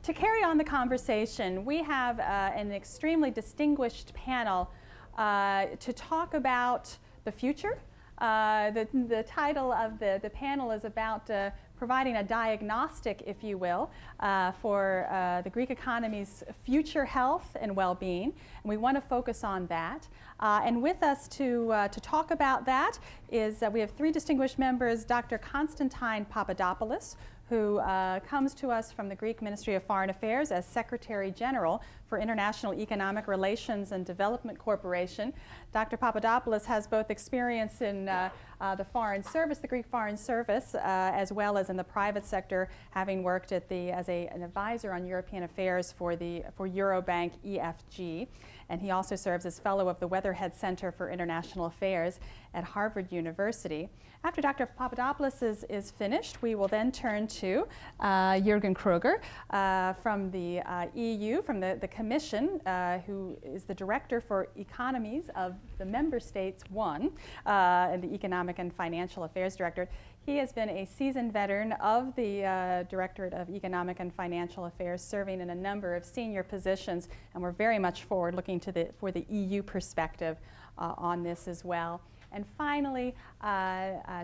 to carry on the conversation, we have an extremely distinguished panel to talk about the future. The title of the panel is about providing a diagnostic, if you will, for the Greek economy's future health and well-being. And we want to focus on that. And with us to talk about that is we have three distinguished members: Dr. Constantine Papadopoulos, who comes to us from the Greek Ministry of Foreign Affairs as Secretary General for International Economic Relations and Development Corporation. Dr. Papadopoulos has both experience in the Foreign Service, the Greek Foreign Service, as well as in the private sector, having worked at as an advisor on European affairs for Eurobank EFG. And he also serves as Fellow of the Weatherhead Center for International Affairs at Harvard University. After Dr. Papadopoulos is finished, we will then turn to Jürgen Kruger from the EU, from the Commission, who is the Director for Economies of the Member States and the Economic and Financial Affairs Directorate. He has been a seasoned veteran of the Directorate of Economic and Financial Affairs, serving in a number of senior positions, and we're very much forward looking for the EU perspective on this as well. And finally,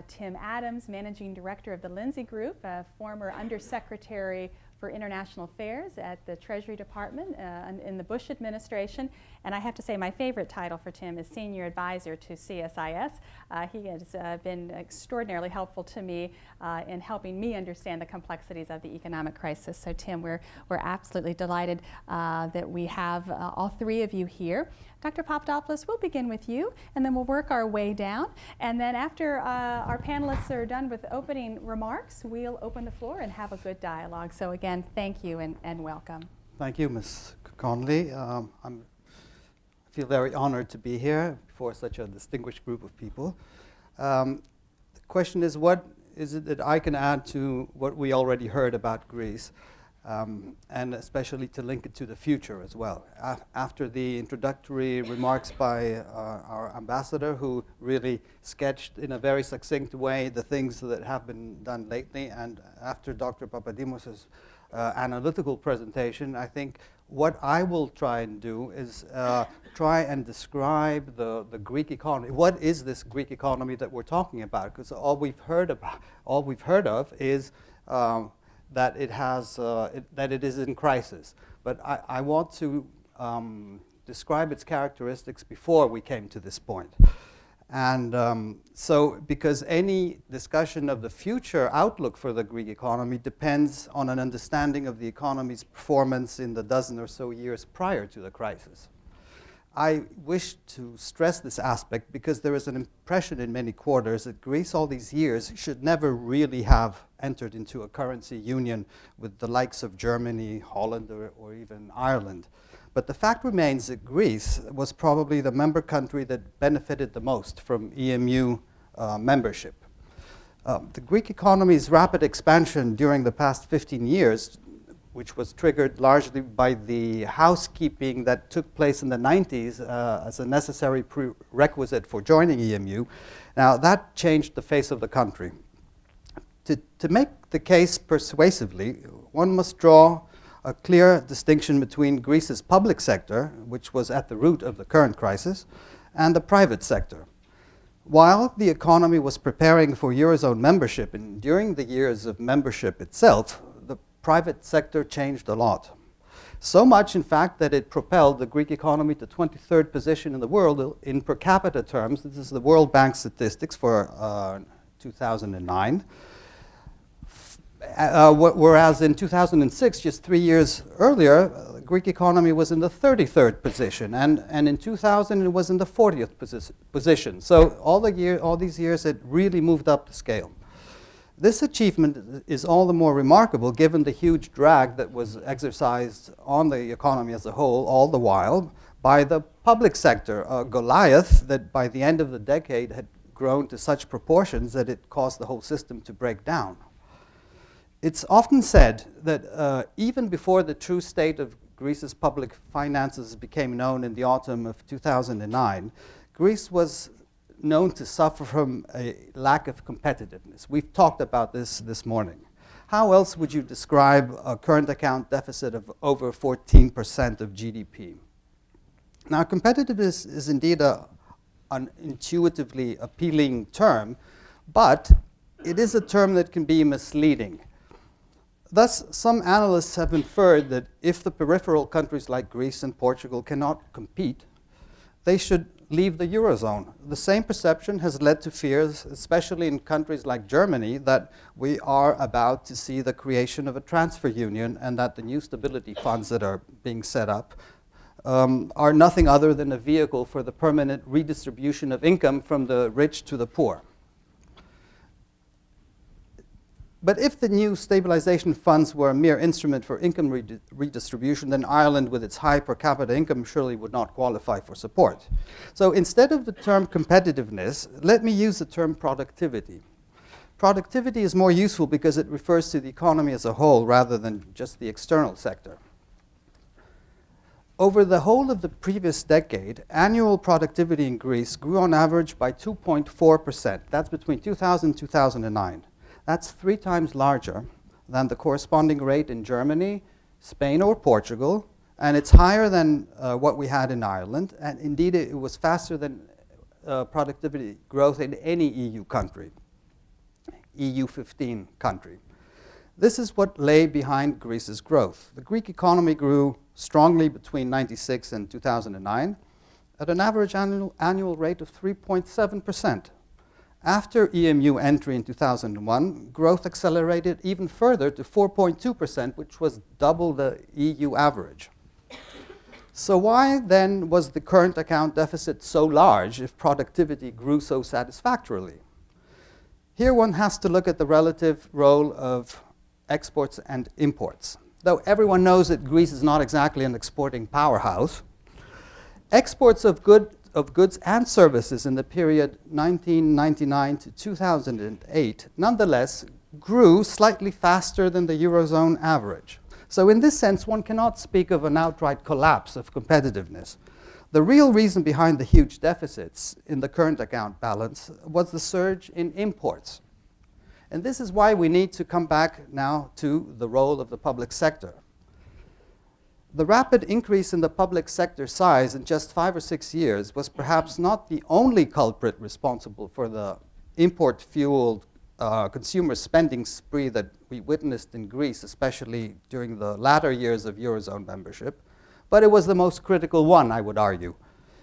Tim Adams, Managing Director of the Lindsay Group, former Undersecretary for International Affairs at the Treasury Department in the Bush administration. And I have to say my favorite title for Tim is Senior Advisor to CSIS. He has been extraordinarily helpful to me in helping me understand the complexities of the economic crisis. So Tim, we're absolutely delighted that we have all three of you here. Dr. Papadopoulos, we'll begin with you, and then we'll work our way down. And then after our panelists are done with opening remarks, we'll open the floor and have a good dialogue. So again, thank you and welcome. Thank you, Ms. Conley. I feel very honored to be here before such a distinguished group of people. The question is, what is it that I can add to what we already heard about Greece? And especially to link it to the future as well. After the introductory remarks by our ambassador, who really sketched in a very succinct way the things that have been done lately, and after Dr. Papadimos' analytical presentation, I think what I will try and do is try and describe the Greek economy. What is this Greek economy that we're talking about? Because all we've heard of is that it is in crisis. But I want to describe its characteristics before we came to this point. And so, because any discussion of the future outlook for the Greek economy depends on an understanding of the economy's performance in the dozen or so years prior to the crisis. I wish to stress this aspect because there is an impression in many quarters that Greece all these years should never really have entered into a currency union with the likes of Germany, Holland, or even Ireland. But the fact remains that Greece was probably the member country that benefited the most from EMU membership. The Greek economy's rapid expansion during the past 15 years, which was triggered largely by the housekeeping that took place in the 90s as a necessary prerequisite for joining EMU. Now, that changed the face of the country. To make the case persuasively, one must draw a clear distinction between Greece's public sector, which was at the root of the current crisis, and the private sector. While the economy was preparing for Eurozone membership, and during the years of membership itself, the private sector changed a lot. So much, in fact, that it propelled the Greek economy to 23rd position in the world in per capita terms. This is the World Bank statistics for 2009. Whereas in 2006, just 3 years earlier, the Greek economy was in the 33rd position, and in 2000 it was in the 40th position. So all these years it really moved up the scale. This achievement is all the more remarkable given the huge drag that was exercised on the economy as a whole all the while by the public sector, Goliath that by the end of the decade had grown to such proportions that it caused the whole system to break down. It's often said that even before the true state of Greece's public finances became known in the autumn of 2009, Greece was known to suffer from a lack of competitiveness. We've talked about this morning. how else would you describe a current account deficit of over 14% of GDP? Now, competitiveness is indeed an intuitively appealing term, but it is a term that can be misleading. Thus, some analysts have inferred that if the peripheral countries like Greece and Portugal cannot compete, they should leave the Eurozone. The same perception has led to fears, especially in countries like Germany, that we are about to see the creation of a transfer union and that the new stability funds that are being set up are nothing other than a vehicle for the permanent redistribution of income from the rich to the poor. But if the new stabilization funds were a mere instrument for income redistribution, then Ireland, with its high per capita income, surely would not qualify for support. So instead of the term competitiveness, let me use the term productivity. Productivity is more useful because it refers to the economy as a whole rather than just the external sector. Over the whole of the previous decade, annual productivity in Greece grew on average by 2.4%. That's between 2000 and 2009. That's 3 times larger than the corresponding rate in Germany, Spain, or Portugal, and it's higher than what we had in Ireland, and indeed it was faster than productivity growth in any EU country, EU 15 country. This is what lay behind Greece's growth. The Greek economy grew strongly between 1996 and 2009 at an average annual rate of 3.7%. After EMU entry in 2001, growth accelerated even further to 4.2%, which was double the EU average. So why then was the current account deficit so large if productivity grew so satisfactorily? Here one has to look at the relative role of exports and imports. Though everyone knows that Greece is not exactly an exporting powerhouse, exports of goods and services in the period 1999 to 2008 nonetheless grew slightly faster than the Eurozone average. So in this sense, one cannot speak of an outright collapse of competitiveness. The real reason behind the huge deficits in the current account balance was the surge in imports. And this is why we need to come back now to the role of the public sector. The rapid increase in the public sector size in just 5 or 6 years was perhaps not the only culprit responsible for the import-fueled consumer spending spree that we witnessed in Greece, especially during the latter years of Eurozone membership, but it was the most critical one, I would argue.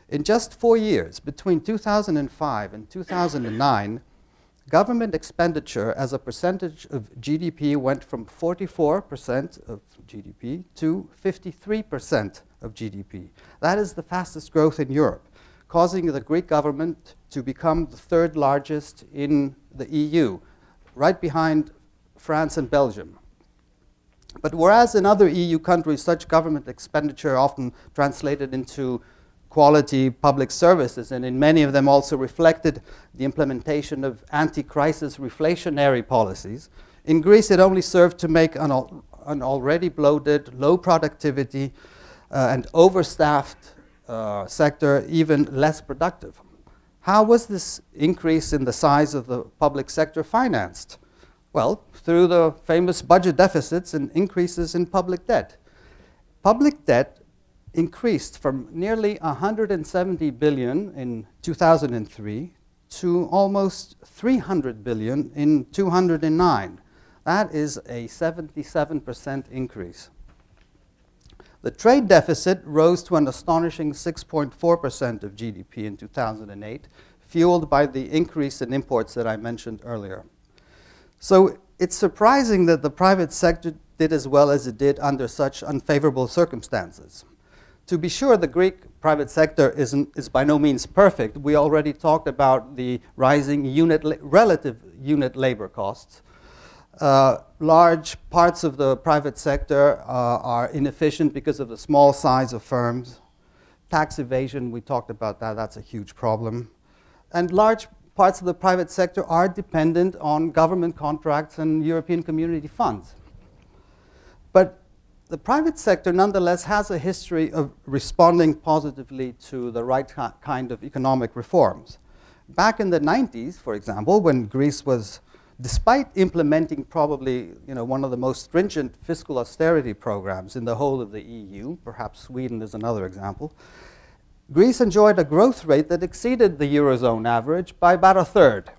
In just 4 years, between 2005 and 2009, government expenditure as a percentage of GDP went from 44% of GDP to 53% of GDP. That is the fastest growth in Europe, causing the Greek government to become the 3rd largest in the EU, right behind France and Belgium. But whereas in other EU countries such government expenditure often translated into quality public services, and in many of them also reflected the implementation of anti-crisis reflationary policies, in Greece it only served to make an already bloated, low productivity and overstaffed sector even less productive. How was this increase in the size of the public sector financed? Well, through the famous budget deficits and increases in public debt. Public debt increased from nearly 170 billion in 2003 to almost 300 billion in 2009. That is a 77% increase. The trade deficit rose to an astonishing 6.4% of GDP in 2008, fueled by the increase in imports that I mentioned earlier. So it's surprising that the private sector did as well as it did under such unfavorable circumstances. To be sure, the Greek private sector is by no means perfect. We already talked about the rising relative unit labor costs. Large parts of the private sector are inefficient because of the small size of firms. Tax evasion, we talked about that, that's a huge problem. And large parts of the private sector are dependent on government contracts and European community funds. But the private sector nonetheless has a history of responding positively to the right kind of economic reforms. Back in the 90s, for example, when Greece was despite implementing probably one of the most stringent fiscal austerity programs in the whole of the EU, perhaps Sweden is another example, Greece enjoyed a growth rate that exceeded the Eurozone average by about a third.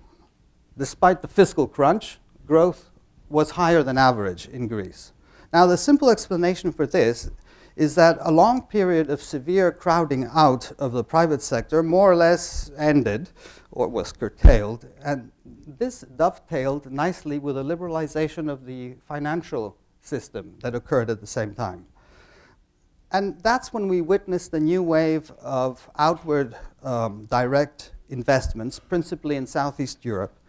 Despite the fiscal crunch, growth was higher than average in Greece. Now, the simple explanation for this is that a long period of severe crowding out of the private sector more or less ended or was curtailed, and this dovetailed nicely with a liberalization of the financial system that occurred at the same time. And that's when we witnessed a new wave of outward direct investments, principally in Southeast Europe,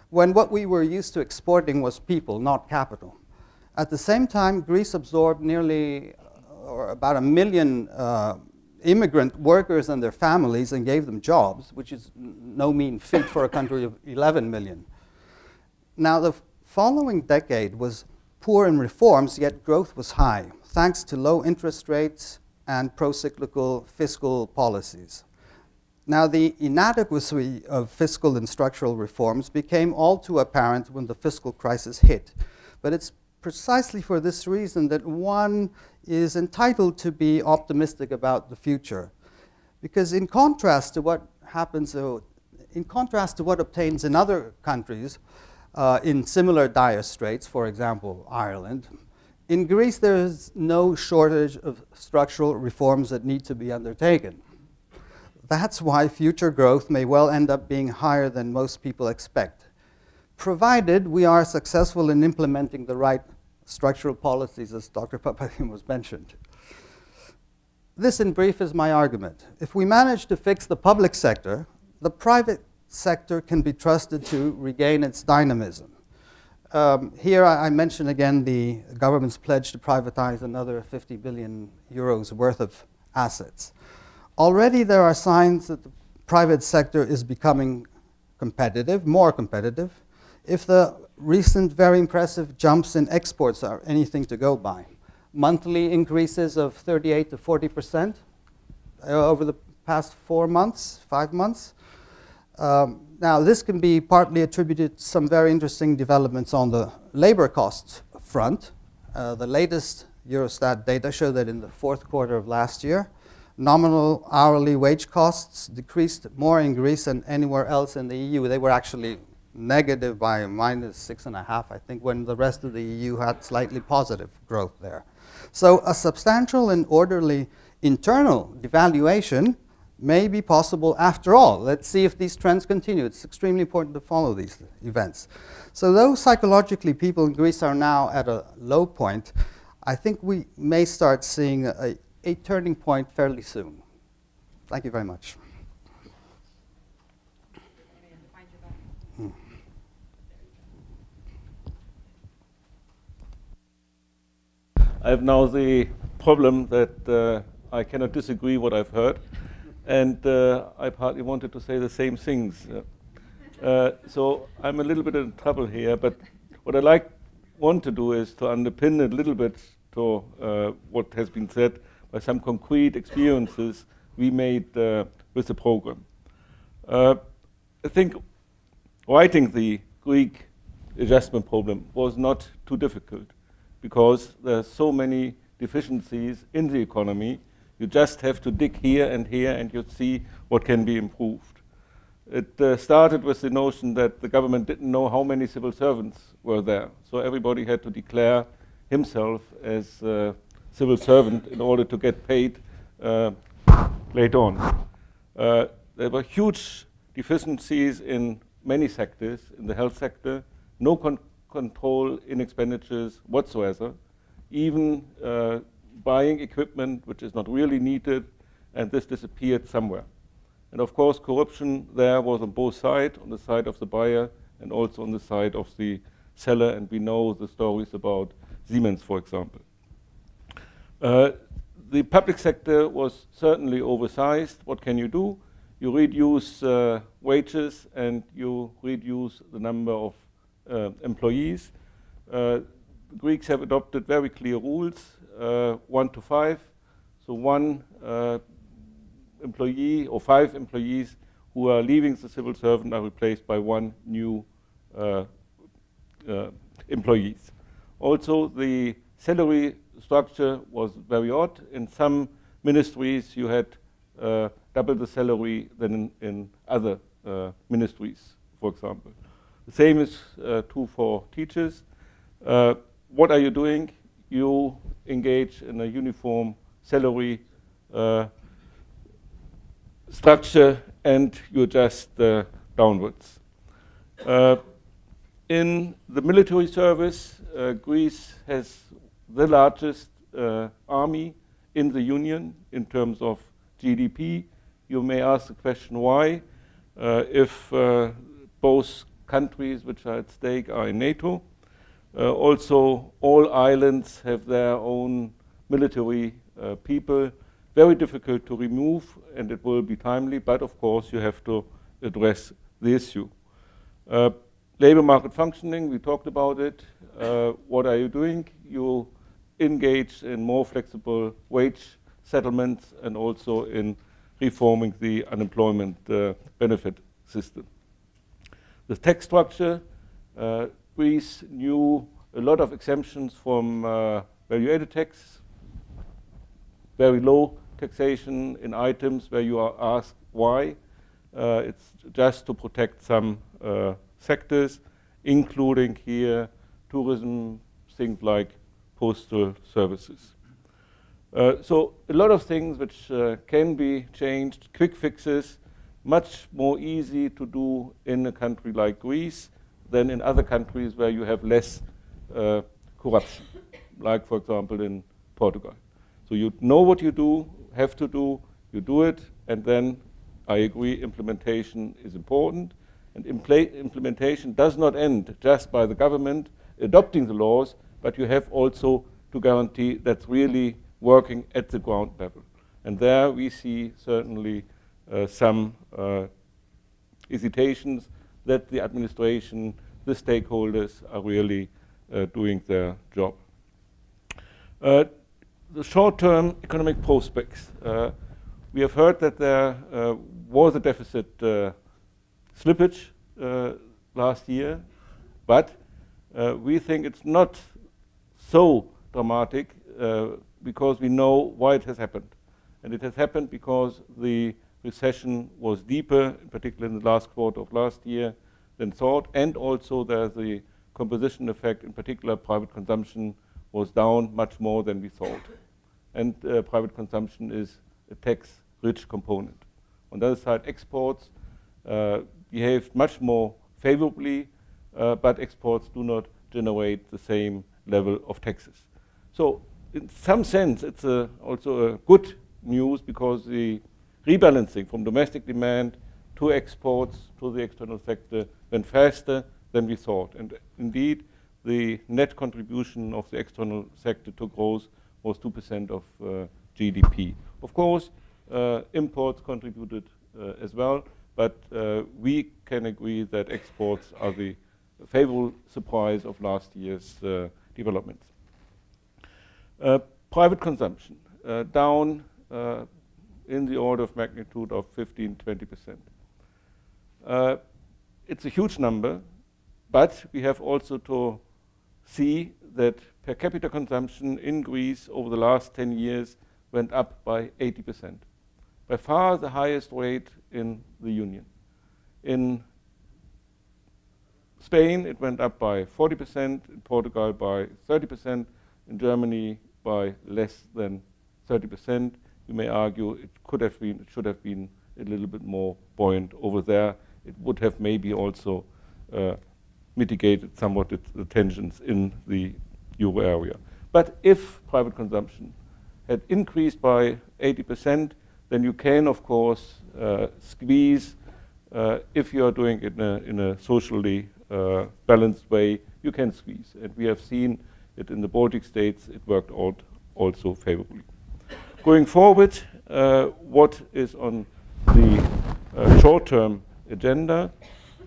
when what we were used to exporting was people, not capital. At the same time, Greece absorbed nearly or about 1 million immigrant workers and their families and gave them jobs, which is no mean feat for a country of 11 million. Now, the following decade was poor in reforms, yet growth was high, thanks to low interest rates and pro-cyclical fiscal policies. Now, the inadequacy of fiscal and structural reforms became all too apparent when the fiscal crisis hit. But it's precisely for this reason that one is entitled to be optimistic about the future. Because in contrast to what happens, in contrast to what obtains in other countries in similar dire straits, for example, Ireland, in Greece there is no shortage of structural reforms that need to be undertaken. That's why future growth may well end up being higher than most people expect, provided we are successful in implementing the right structural policies, as Dr. Papadimos mentioned. This, in brief, is my argument. If we manage to fix the public sector, the private sector can be trusted to regain its dynamism. Here I mention again the government's pledge to privatize another 50 billion euros worth of assets. Already there are signs that the private sector is becoming competitive, more competitive, if the recent very impressive jumps in exports are anything to go by. Monthly increases of 38 to 40% over the past 4 months, 5 months. Now, this can be partly attributed to some very interesting developments on the labor costs front. The latest Eurostat data show that in the 4th quarter of last year, nominal hourly wage costs decreased more in Greece than anywhere else in the EU. They were actually negative by -6.5, I think, when the rest of the EU had slightly positive growth there. So a substantial and orderly internal devaluation may be possible after all. Let's see if these trends continue. It's extremely important to follow these events. So though psychologically people in Greece are now at a low point, I think we may start seeing a turning point fairly soon. Thank you very much. I have now the problem that I cannot disagree what I've heard, and I partly wanted to say the same things. So I'm a little bit in trouble here, but what I want to do is to underpin it a little bit to what has been said by some concrete experiences we made with the program. I think writing the Greek adjustment problem was not too difficult, because there are so many deficiencies in the economy. You just have to dig here, and you see what can be improved. It started with the notion that the government didn't know how many civil servants were there. So everybody had to declare himself as a civil servant in order to get paid later on. There were huge deficiencies in many sectors, in the health sector, no control in expenditures whatsoever, even buying equipment which is not really needed, and this disappeared somewhere. And of course, corruption there was on both sides, on the side of the buyer and also on the side of the seller, and we know the stories about Siemens, for example. The public sector was certainly oversized. What can you do? You reduce wages and you reduce the number of employees. The Greeks have adopted very clear rules, 1 to 5. So 1 employee or 5 employees who are leaving the civil servant are replaced by 1 new employees. Also, the salary structure was very odd. In some ministries, you had double the salary than in other ministries, for example. The same is true for teachers. What are you doing? You engage in a uniform salary structure and you adjust downwards. In the military service, Greece has the largest army in the Union in terms of GDP. You may ask the question why, if both countries which are at stake are in NATO. Also, all islands have their own military people. Very difficult to remove, and it will be timely, but of course you have to address the issue. Labor market functioning, we talked about it. What are you doing? You engage in more flexible wage settlements and also in reforming the unemployment benefit system. The tax structure, Greece knew a lot of exemptions from value-added tax, very low taxation in items where you are asked why. It's just to protect some sectors, including here tourism, things like postal services. So a lot of things which can be changed, quick fixes, much more easy to do in a country like Greece than in other countries where you have less corruption, like for example in Portugal. So you know what you do, have to do, you do it, and then I agree implementation is important. And implementation does not end just by the government adopting the laws, but you have also to guarantee that's really working at the ground level. And there we see certainly some hesitations that the administration, the stakeholders are really doing their job. The short-term economic prospects. We have heard that there was a deficit slippage last year, but we think it's not so dramatic because we know why it has happened. And it has happened because the recession was deeper, in particular in the last quarter of last year, than thought, and also there's the composition effect, in particular private consumption was down much more than we thought. And private consumption is a tax-rich component. On the other side, exports behaved much more favorably, but exports do not generate the same level of taxes. So in some sense, it's also a good news because the rebalancing from domestic demand to exports to the external sector went faster than we thought. And indeed, the net contribution of the external sector to growth was 2% of GDP. Of course, imports contributed as well, but we can agree that exports are the favorable surprise of last year's developments. Private consumption, down in the order of magnitude of 15–20%. It's a huge number, but we have also to see that per capita consumption in Greece over the last 10 years went up by 80%. By far the highest rate in the Union. In Spain, it went up by 40%, in Portugal by 30%, in Germany by less than 30%. You may argue it could have been, it should have been a little bit more buoyant over there. It would have maybe also mitigated somewhat the tensions in the euro area. But if private consumption had increased by 80%, then you can, of course, squeeze. If you are doing it in a socially balanced way, you can squeeze. And we have seen it in the Baltic states, it worked out also favorably. Going forward, what is on the short-term agenda?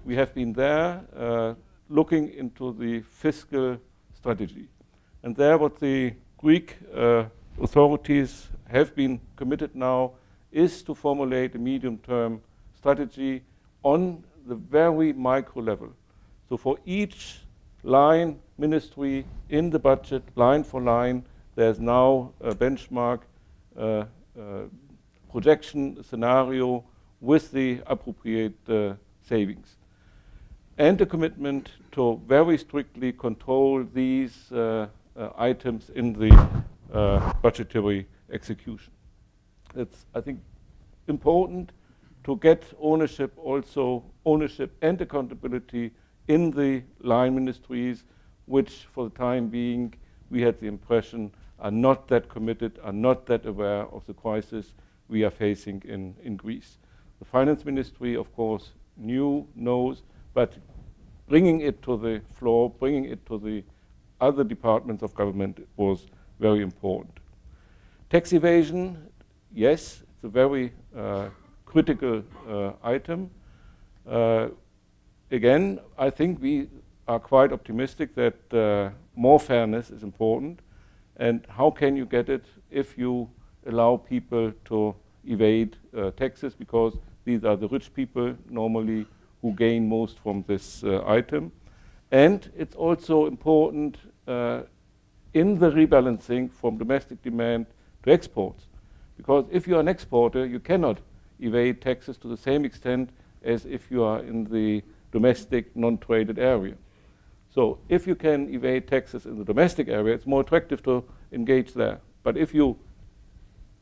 We have been there looking into the fiscal strategy. And there what the Greek authorities have been committed now is to formulate a medium-term strategy on the very micro level. So for each line ministry in the budget, line for line. There's now a benchmark projection scenario with the appropriate savings. And a commitment to very strictly control these items in the budgetary execution. It's, I think, important to get ownership and accountability in the line ministries, which for the time being we had the impression are not that committed, are not that aware of the crisis we are facing in Greece. The finance ministry, of course, knows, but bringing it to the floor, bringing it to the other departments of government was very important. Tax evasion, yes, it's a very critical item. Again, I think we are quite optimistic that more fairness is important. And how can you get it if you allow people to evade taxes? Because these are the rich people normally who gain most from this item. And it's also important in the rebalancing from domestic demand to exports. Because if you're an exporter, you cannot evade taxes to the same extent as if you are in the domestic non-traded area. So if you can evade taxes in the domestic area, it's more attractive to engage there. But if you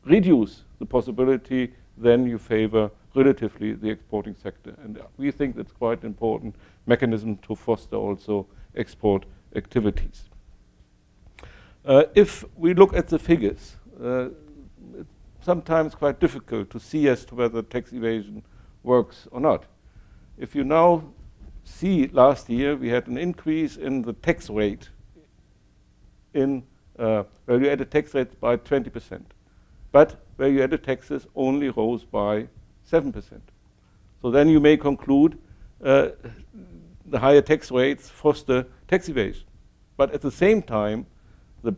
reduce the possibility, then you favor relatively the exporting sector. And we think that's quite an important mechanism to foster also export activities. If we look at the figures, it's sometimes quite difficult to see as to whether tax evasion works or not. If you now see last year, we had an increase in the tax rate in value-added tax rates by 20%. But value-added taxes only rose by 7%. So then you may conclude the higher tax rates foster tax evasion. But at the same time, the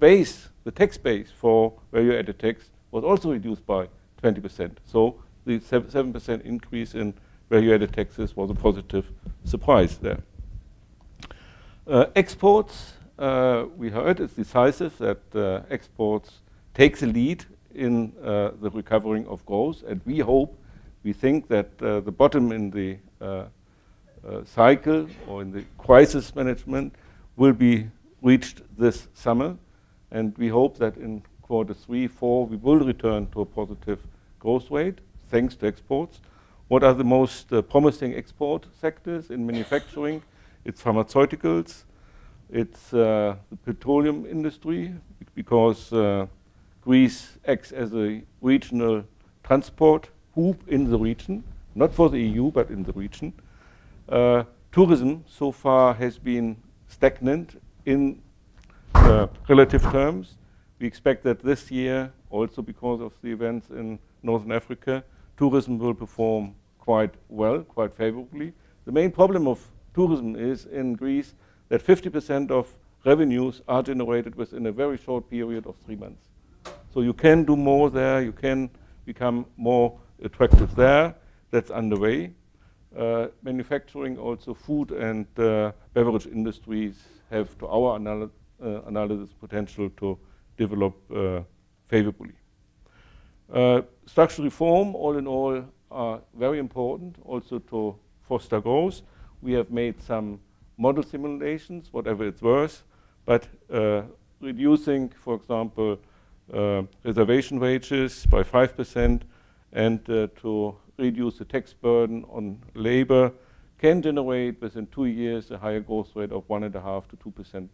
tax base for value-added tax was also reduced by 20%. So the 7% increase in value-added taxes was a positive surprise there. Exports, we heard it's decisive that exports take the lead in the recovering of growth, and we think that the bottom in the cycle or in the crisis management will be reached this summer, and we hope that in Q3, Q4 we will return to a positive growth rate thanks to exports. What are the most promising export sectors in manufacturing? It's pharmaceuticals, it's the petroleum industry, because Greece acts as a regional transport hub in the region, not for the EU, but in the region. Tourism so far has been stagnant in relative terms. We expect that this year, also because of the events in Northern Africa, tourism will perform quite well, quite favorably. The main problem of tourism is in Greece that 50% of revenues are generated within a very short period of 3 months. So you can do more there, you can become more attractive there. That's underway. Manufacturing, also food and beverage industries have, to our analysis, potential to develop favorably. Structural reform, all in all, are very important also to foster growth. We have made some model simulations, whatever it's worth, but reducing, for example, reservation wages by 5% and to reduce the tax burden on labor can generate within 2 years a higher growth rate of 1.5 to 2%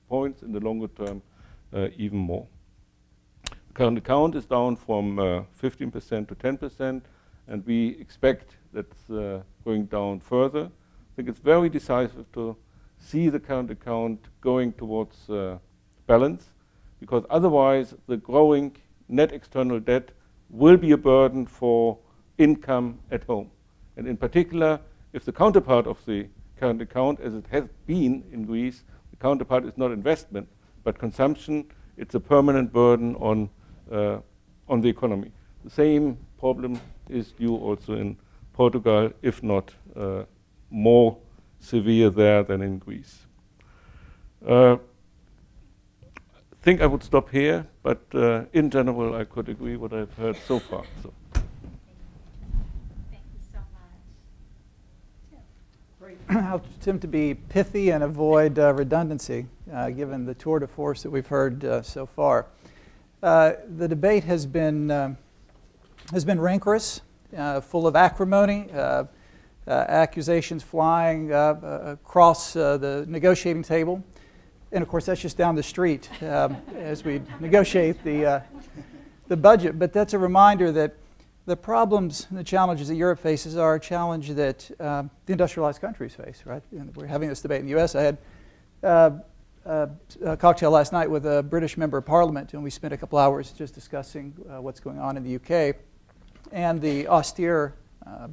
points, in the longer term even more. Current account is down from 15% to 10%, and we expect that's going down further. I think it's very decisive to see the current account going towards balance, because otherwise the growing net external debt will be a burden for income at home. And in particular, if the counterpart of the current account, as it has been in Greece, the counterpart is not investment, but consumption, it's a permanent burden on the economy. The same problem is due also in Portugal, if not more severe there than in Greece. I think I would stop here, but in general, I could agree what I've heard so far. So. Thank you so much. Great. I'll attempt to be pithy and avoid redundancy, given the tour de force that we've heard so far. The debate has been rancorous, full of acrimony, accusations flying across the negotiating table. And of course, that's just down the street as we negotiate the budget. But that's a reminder that the problems and the challenges that Europe faces are a challenge that the industrialized countries face, right? And we're having this debate in the U.S. I had a cocktail last night with a British member of Parliament, and we spent a couple hours just discussing what's going on in the UK and the austere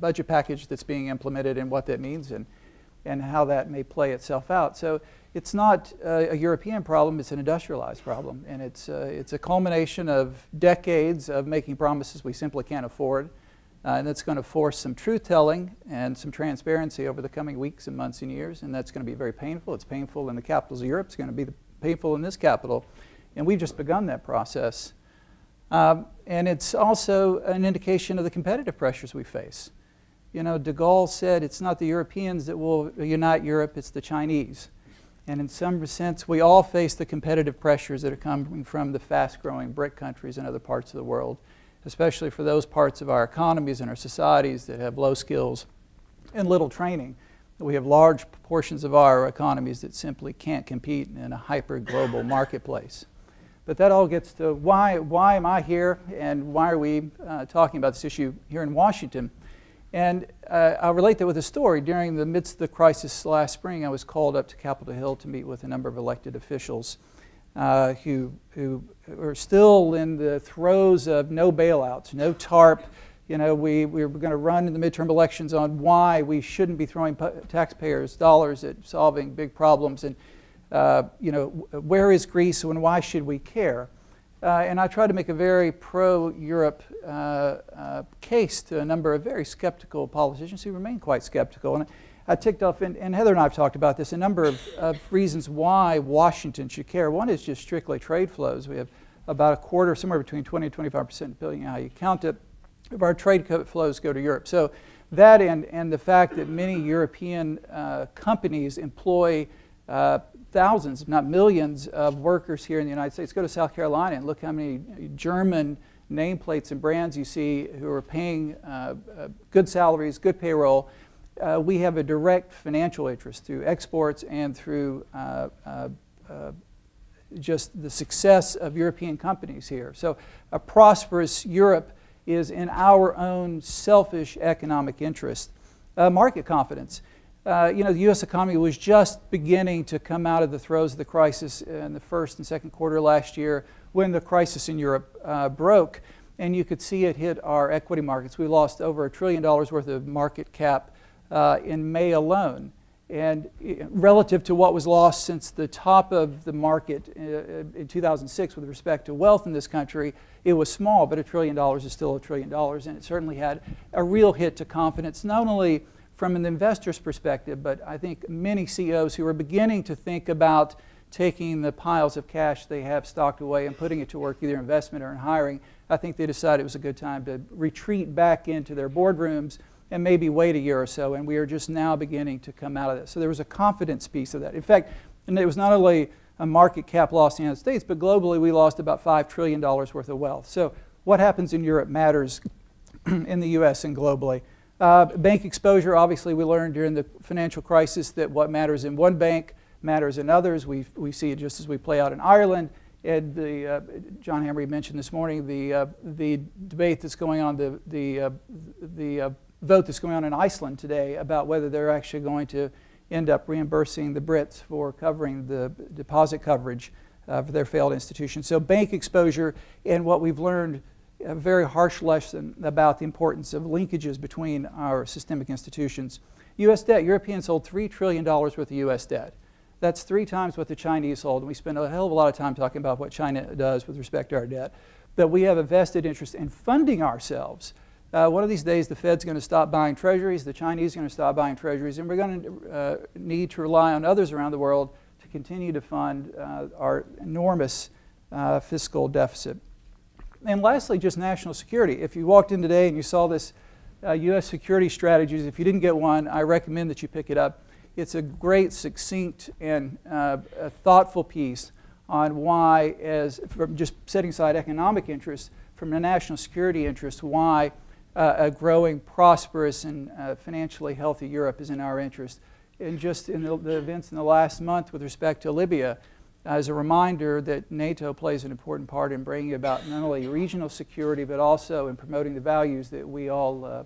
budget package that's being implemented and what that means and how that may play itself out. So it's not a European problem, it's an industrialized problem. And it's a culmination of decades of making promises we simply can't afford. And that's going to force some truth-telling and some transparency over the coming weeks and months and years. And that's going to be very painful. It's painful in the capitals of Europe. It's going to be painful in this capital. And we've just begun that process. And it's also an indication of the competitive pressures we face. You know, de Gaulle said it's not the Europeans that will unite Europe, it's the Chinese. And in some sense, we all face the competitive pressures that are coming from the fast-growing BRIC countries and other parts of the world, especially for those parts of our economies and our societies that have low skills and little training. We have large portions of our economies that simply can't compete in a hyper-global marketplace. But that all gets to why am I here and why are we talking about this issue here in Washington? And I'll relate that with a story. During the midst of the crisis last spring, I was called up to Capitol Hill to meet with a number of elected officials who are still in the throes of no bailouts, no TARP. You know, we were going to run in the midterm elections on why we shouldn't be throwing taxpayers' dollars at solving big problems. And, you know, where is Greece and why should we care? And I tried to make a very pro-Europe case to a number of very skeptical politicians who remain quite skeptical. And I ticked off, and Heather and I have talked about this, a number of reasons why Washington should care. One is just strictly trade flows. We have about a quarter, somewhere between 20 and 25%, depending on how you count it, of our trade flows go to Europe. So that and the fact that many European companies employ thousands, if not millions, of workers here in the United States. Go to South Carolina and look how many German nameplates and brands you see who are paying good salaries, good payroll. We have a direct financial interest through exports and through just the success of European companies here. So a prosperous Europe is in our own selfish economic interest. Market confidence. You know, the U.S. economy was just beginning to come out of the throes of the crisis in the first and second quarter last year when the crisis in Europe broke. And you could see it hit our equity markets. We lost over $1 trillion worth of market cap in May alone. And relative to what was lost since the top of the market in 2006 with respect to wealth in this country, it was small, but $1 trillion is still $1 trillion. And it certainly had a real hit to confidence, not only from an investor's perspective, but I think many CEOs who are beginning to think about taking the piles of cash they have stocked away and putting it to work, either investment or in hiring, I think they decided it was a good time to retreat back into their boardrooms and maybe wait a year or so, and we are just now beginning to come out of this. So there was a confidence piece of that. In fact, and it was not only a market cap loss in the United States, but globally we lost about $5 trillion worth of wealth. So what happens in Europe matters in the US and globally. Bank exposure, obviously we learned during the financial crisis that what matters in one bank matters in others. We see it just as we play out in Ireland. And John Hamre mentioned this morning the debate that's going on, the vote that's going on in Iceland today about whether they're actually going to end up reimbursing the Brits for covering the deposit coverage for their failed institutions. So bank exposure, and what we've learned, a very harsh lesson about the importance of linkages between our systemic institutions. U.S. debt, Europeans hold $3 trillion worth of U.S. debt. That's 3 times what the Chinese hold, and we spend a hell of a lot of time talking about what China does with respect to our debt. But we have a vested interest in funding ourselves. One of these days the Fed's going to stop buying treasuries, the Chinese are going to stop buying treasuries, and we're going to need to rely on others around the world to continue to fund our enormous fiscal deficit. And lastly, just national security. If you walked in today and you saw this U.S. security strategies, if you didn't get one, I recommend that you pick it up. It's a great, succinct, and a thoughtful piece on why, from just setting aside economic interests, from a national security interest, why a growing, prosperous, and financially healthy Europe is in our interest. And just in the events in the last month with respect to Libya, as a reminder that NATO plays an important part in bringing about not only regional security, but also in promoting the values that we all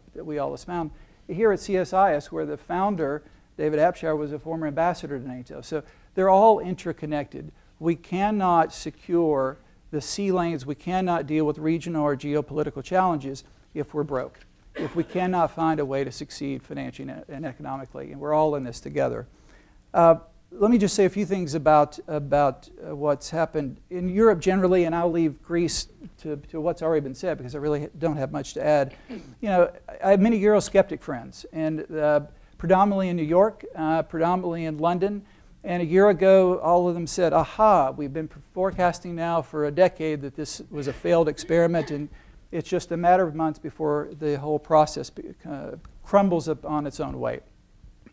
espouse. Here at CSIS, where the founder, David Apshire, was a former ambassador to NATO. So they're all interconnected. We cannot secure the sea lanes, we cannot deal with regional or geopolitical challenges if we're broke, if we cannot find a way to succeed financially and economically, and we're all in this together. Let me just say a few things about what's happened in Europe generally, and I'll leave Greece to what's already been said because I really don't have much to add. You know, I have many Eurosceptic friends, and predominantly in New York, predominantly in London. And a year ago, all of them said, aha, we've been forecasting now for a decade that this was a failed experiment, and it's just a matter of months before the whole process crumbles up on its own weight.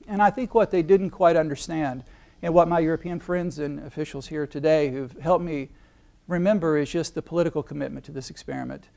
And I think what they didn't quite understand, and what my European friends and officials here today who've helped me remember, is just the political commitment to this experiment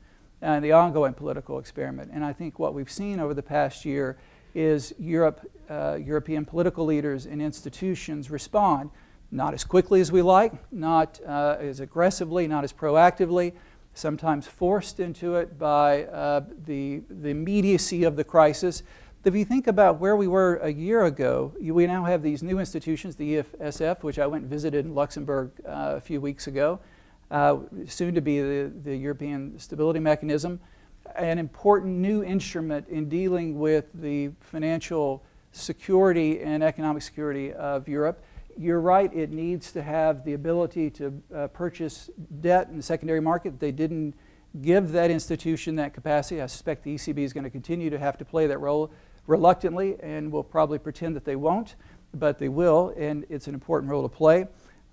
and the ongoing political experiment. And I think what we've seen over the past year is European political leaders and institutions respond, not as quickly as we like, not as aggressively, not as proactively, sometimes forced into it by the immediacy of the crisis. If you think about where we were a year ago, we now have these new institutions, the EFSF, which I went and visited in Luxembourg a few weeks ago, soon to be the European Stability Mechanism, an important new instrument in dealing with the financial security and economic security of Europe. You're right, it needs to have the ability to purchase debt in the secondary market. They didn't give that institution that capacity. I suspect the ECB is going to continue to have to play that role reluctantly, and will probably pretend that they won't, but they will, and it's an important role to play.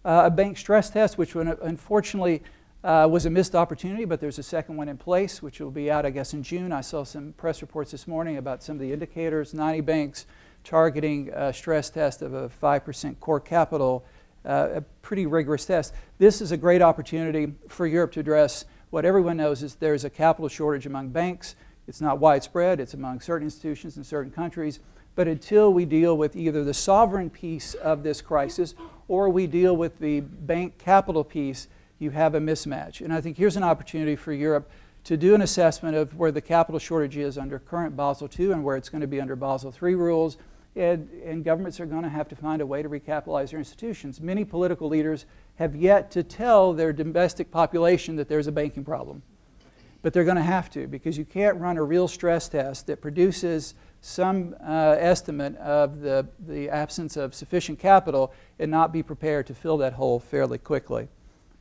A bank stress test, which unfortunately was a missed opportunity, but there's a second one in place, which will be out, I guess, in June. I saw some press reports this morning about some of the indicators, 90 banks targeting a stress test of a 5% core capital, a pretty rigorous test. This is a great opportunity for Europe to address what everyone knows is there's a capital shortage among banks. It's not widespread, it's among certain institutions in certain countries. But until we deal with either the sovereign piece of this crisis or we deal with the bank capital piece, you have a mismatch. And I think here's an opportunity for Europe to do an assessment of where the capital shortage is under current Basel II and where it's going to be under Basel III rules. And governments are going to have to find a way to recapitalize their institutions. Many political leaders have yet to tell their domestic population that there's a banking problem. But they're going to have to, because you can't run a real stress test that produces some estimate of the absence of sufficient capital and not be prepared to fill that hole fairly quickly.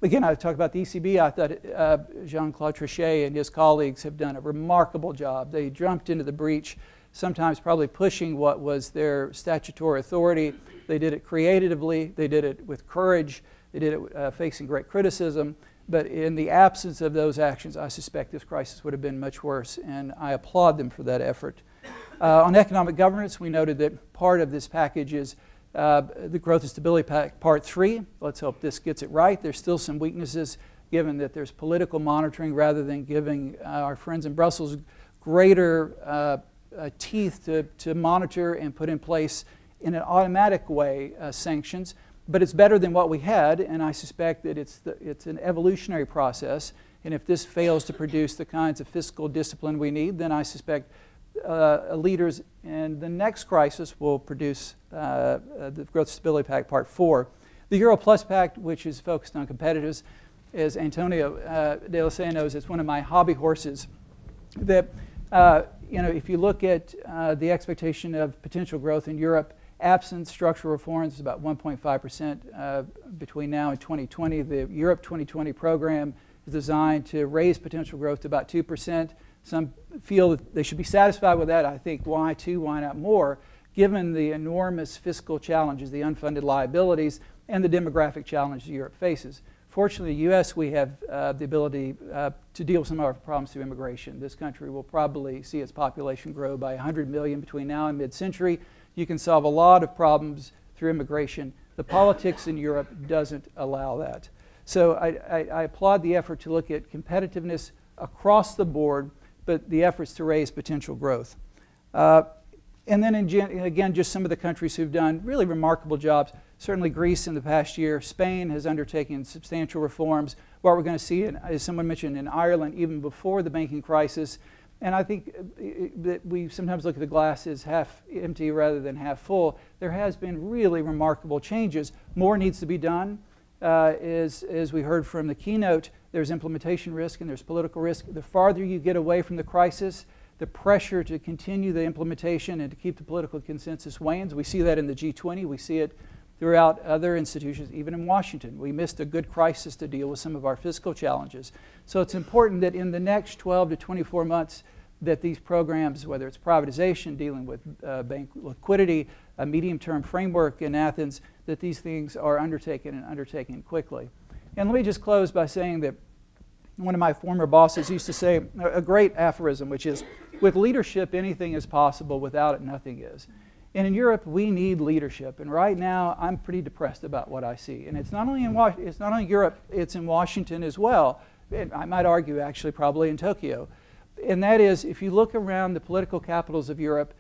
Again, I talked about the ECB. I thought Jean-Claude Trichet and his colleagues have done a remarkable job. They jumped into the breach, sometimes probably pushing what was their statutory authority. They did it creatively. They did it with courage. They did it facing great criticism. But in the absence of those actions, I suspect this crisis would have been much worse, and I applaud them for that effort. On economic governance, we noted that part of this package is the Growth and Stability Pact Part 3. Let's hope this gets it right. There's still some weaknesses given that there's political monitoring rather than giving our friends in Brussels greater teeth to monitor and put in place in an automatic way sanctions. But it's better than what we had, and I suspect that it's an evolutionary process. And if this fails to produce the kinds of fiscal discipline we need, then I suspect leaders in the next crisis will produce the Growth Stability Pact Part 4. The Euro Plus Pact, which is focused on competitiveness, as Antonio de la Sea knows, it's one of my hobby horses. That if you look at the expectation of potential growth in Europe, absent structural reforms is about 1.5% between now and 2020. The Europe 2020 program is designed to raise potential growth to about 2%. Some feel that they should be satisfied with that. I think why 2, why not more? Given the enormous fiscal challenges, the unfunded liabilities, and the demographic challenges Europe faces. Fortunately, in the U.S., we have the ability to deal with some of our problems through immigration. This country will probably see its population grow by 100 million between now and mid-century. You can solve a lot of problems through immigration. The politics in Europe doesn't allow that. So I applaud the effort to look at competitiveness across the board, but the efforts to raise potential growth. And then again, just some of the countries who've done really remarkable jobs. Certainly Greece in the past year. Spain has undertaken substantial reforms. What we're going to see, as someone mentioned, in Ireland, even before the banking crisis. And I think that we sometimes look at the glass as half empty rather than half full. There has been really remarkable changes. More needs to be done. As we heard from the keynote, there's implementation risk and there's political risk. The farther you get away from the crisis, the pressure to continue the implementation and to keep the political consensus wanes. We see that in the G20. We see it throughout other institutions, even in Washington. We missed a good crisis to deal with some of our fiscal challenges. So it's important that in the next 12 to 24 months that these programs, whether it's privatization, dealing with bank liquidity, a medium-term framework in Athens, that these things are undertaken and undertaken quickly. And let me just close by saying that one of my former bosses used to say a great aphorism, which is, with leadership, anything is possible. Without it, nothing is. And in Europe, we need leadership. And right now, I'm pretty depressed about what I see. And it's not only in Europe, it's in Washington as well. And I might argue, actually, probably in Tokyo. And that is, if you look around the political capitals of Europe,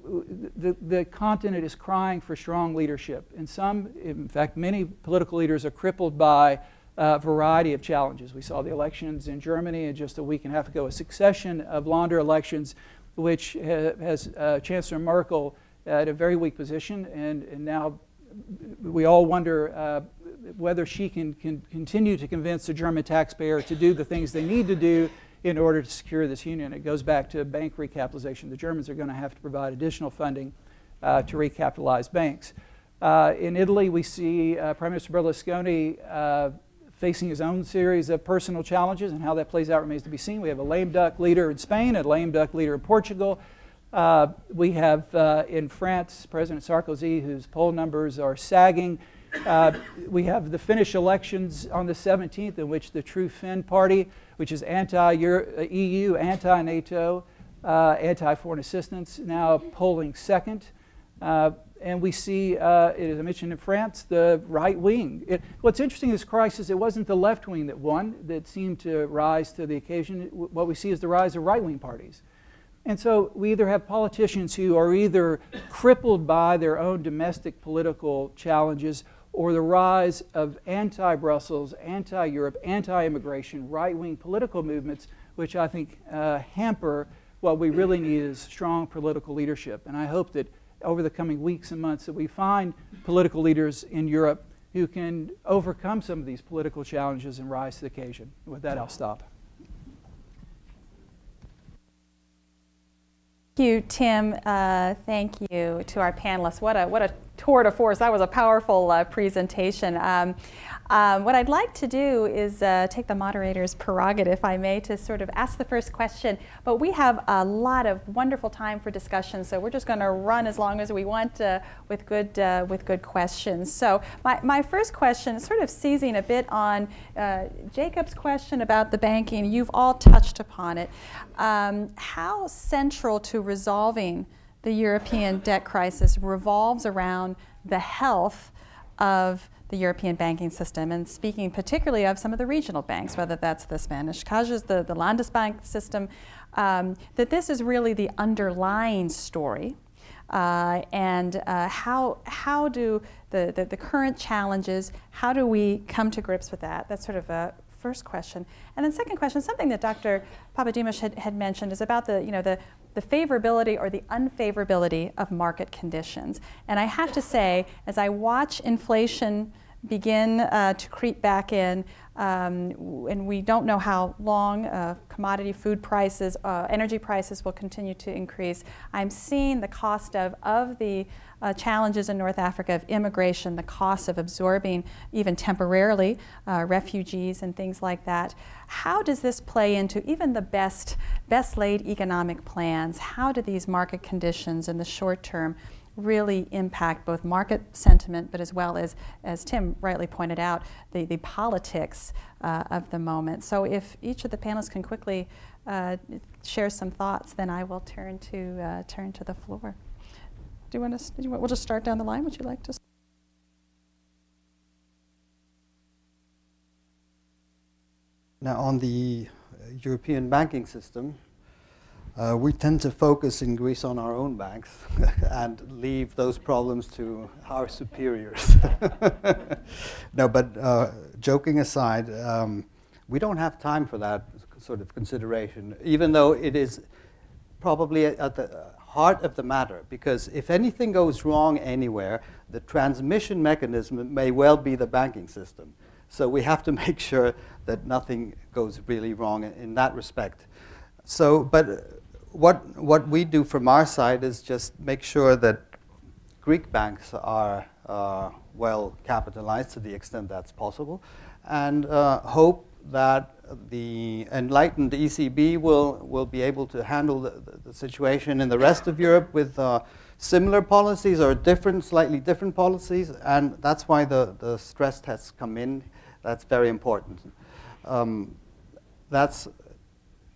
the continent is crying for strong leadership. And some, in fact, many political leaders are crippled by a variety of challenges. We saw the elections in Germany, and just a week and a half ago, a succession of Länder elections, which has Chancellor Merkel at a very weak position, and now we all wonder whether she can continue to convince the German taxpayer to do the things they need to do in order to secure this union. It goes back to bank recapitalization. The Germans are going to have to provide additional funding to recapitalize banks. In Italy, we see Prime Minister Berlusconi facing his own series of personal challenges, and how that plays out remains to be seen. We have a lame duck leader in Spain, a lame duck leader in Portugal. We have in France President Sarkozy, whose poll numbers are sagging. We have the Finnish elections on the 17th, in which the True Finn party, which is anti-EU, anti-NATO, anti-foreign assistance, now polling second. And we see, as I mentioned in France, the right wing. What's interesting in this crisis, it wasn't the left wing that won, that seemed to rise to the occasion. What we see is the rise of right-wing parties. And so we either have politicians who are either crippled by their own domestic political challenges, or the rise of anti-Brussels, anti-Europe, anti-immigration, right-wing political movements, which I think hamper what we really need is strong political leadership. And I hope that over the coming weeks and months that we find political leaders in Europe who can overcome some of these political challenges and rise to the occasion. With that, I'll stop. Thank you, Tim. Thank you to our panelists. What a tour de force. That was a powerful presentation. What I'd like to do is take the moderator's prerogative, if I may, to sort of ask the first question. But we have a lot of wonderful time for discussion, so we're just going to run as long as we want with good questions. So my first question is sort of seizing a bit on Jacob's question about the banking. You've all touched upon it. How central to resolving the European debt crisis revolves around the health of the European banking system, and speaking particularly of some of the regional banks, whether that's the Spanish Cajas, the Landesbank system, that this is really the underlying story, and how do the current challenges, how do we come to grips with that? That's sort of a first question. And then second question, something that Dr. Papadimos had mentioned, is about the favorability or the unfavorability of market conditions. And I have to say, as I watch inflation begin to creep back in, and we don't know how long commodity food prices, energy prices will continue to increase, I'm seeing the cost of the challenges in North Africa of immigration, the cost of absorbing even temporarily refugees and things like that. How does this play into even the best laid economic plans? How do these market conditions in the short term really impact both market sentiment, but as well as Tim rightly pointed out, the politics of the moment. So if each of the panelists can quickly share some thoughts, then I will turn to the floor. Do you want to? We'll just start down the line. Would you like to? Now, on the European banking system, we tend to focus in Greece on our own banks and leave those problems to our superiors. No, but joking aside, we don't have time for that sort of consideration, even though it is probably at the heart of the matter, because if anything goes wrong anywhere, the transmission mechanism may well be the banking system. So we have to make sure that nothing goes really wrong in that respect. So, but what we do from our side is just make sure that Greek banks are well capitalized to the extent that's possible, and hope that the enlightened ECB will be able to handle the situation in the rest of Europe with similar policies or slightly different policies, and that's why the stress tests come in. That's very important. That's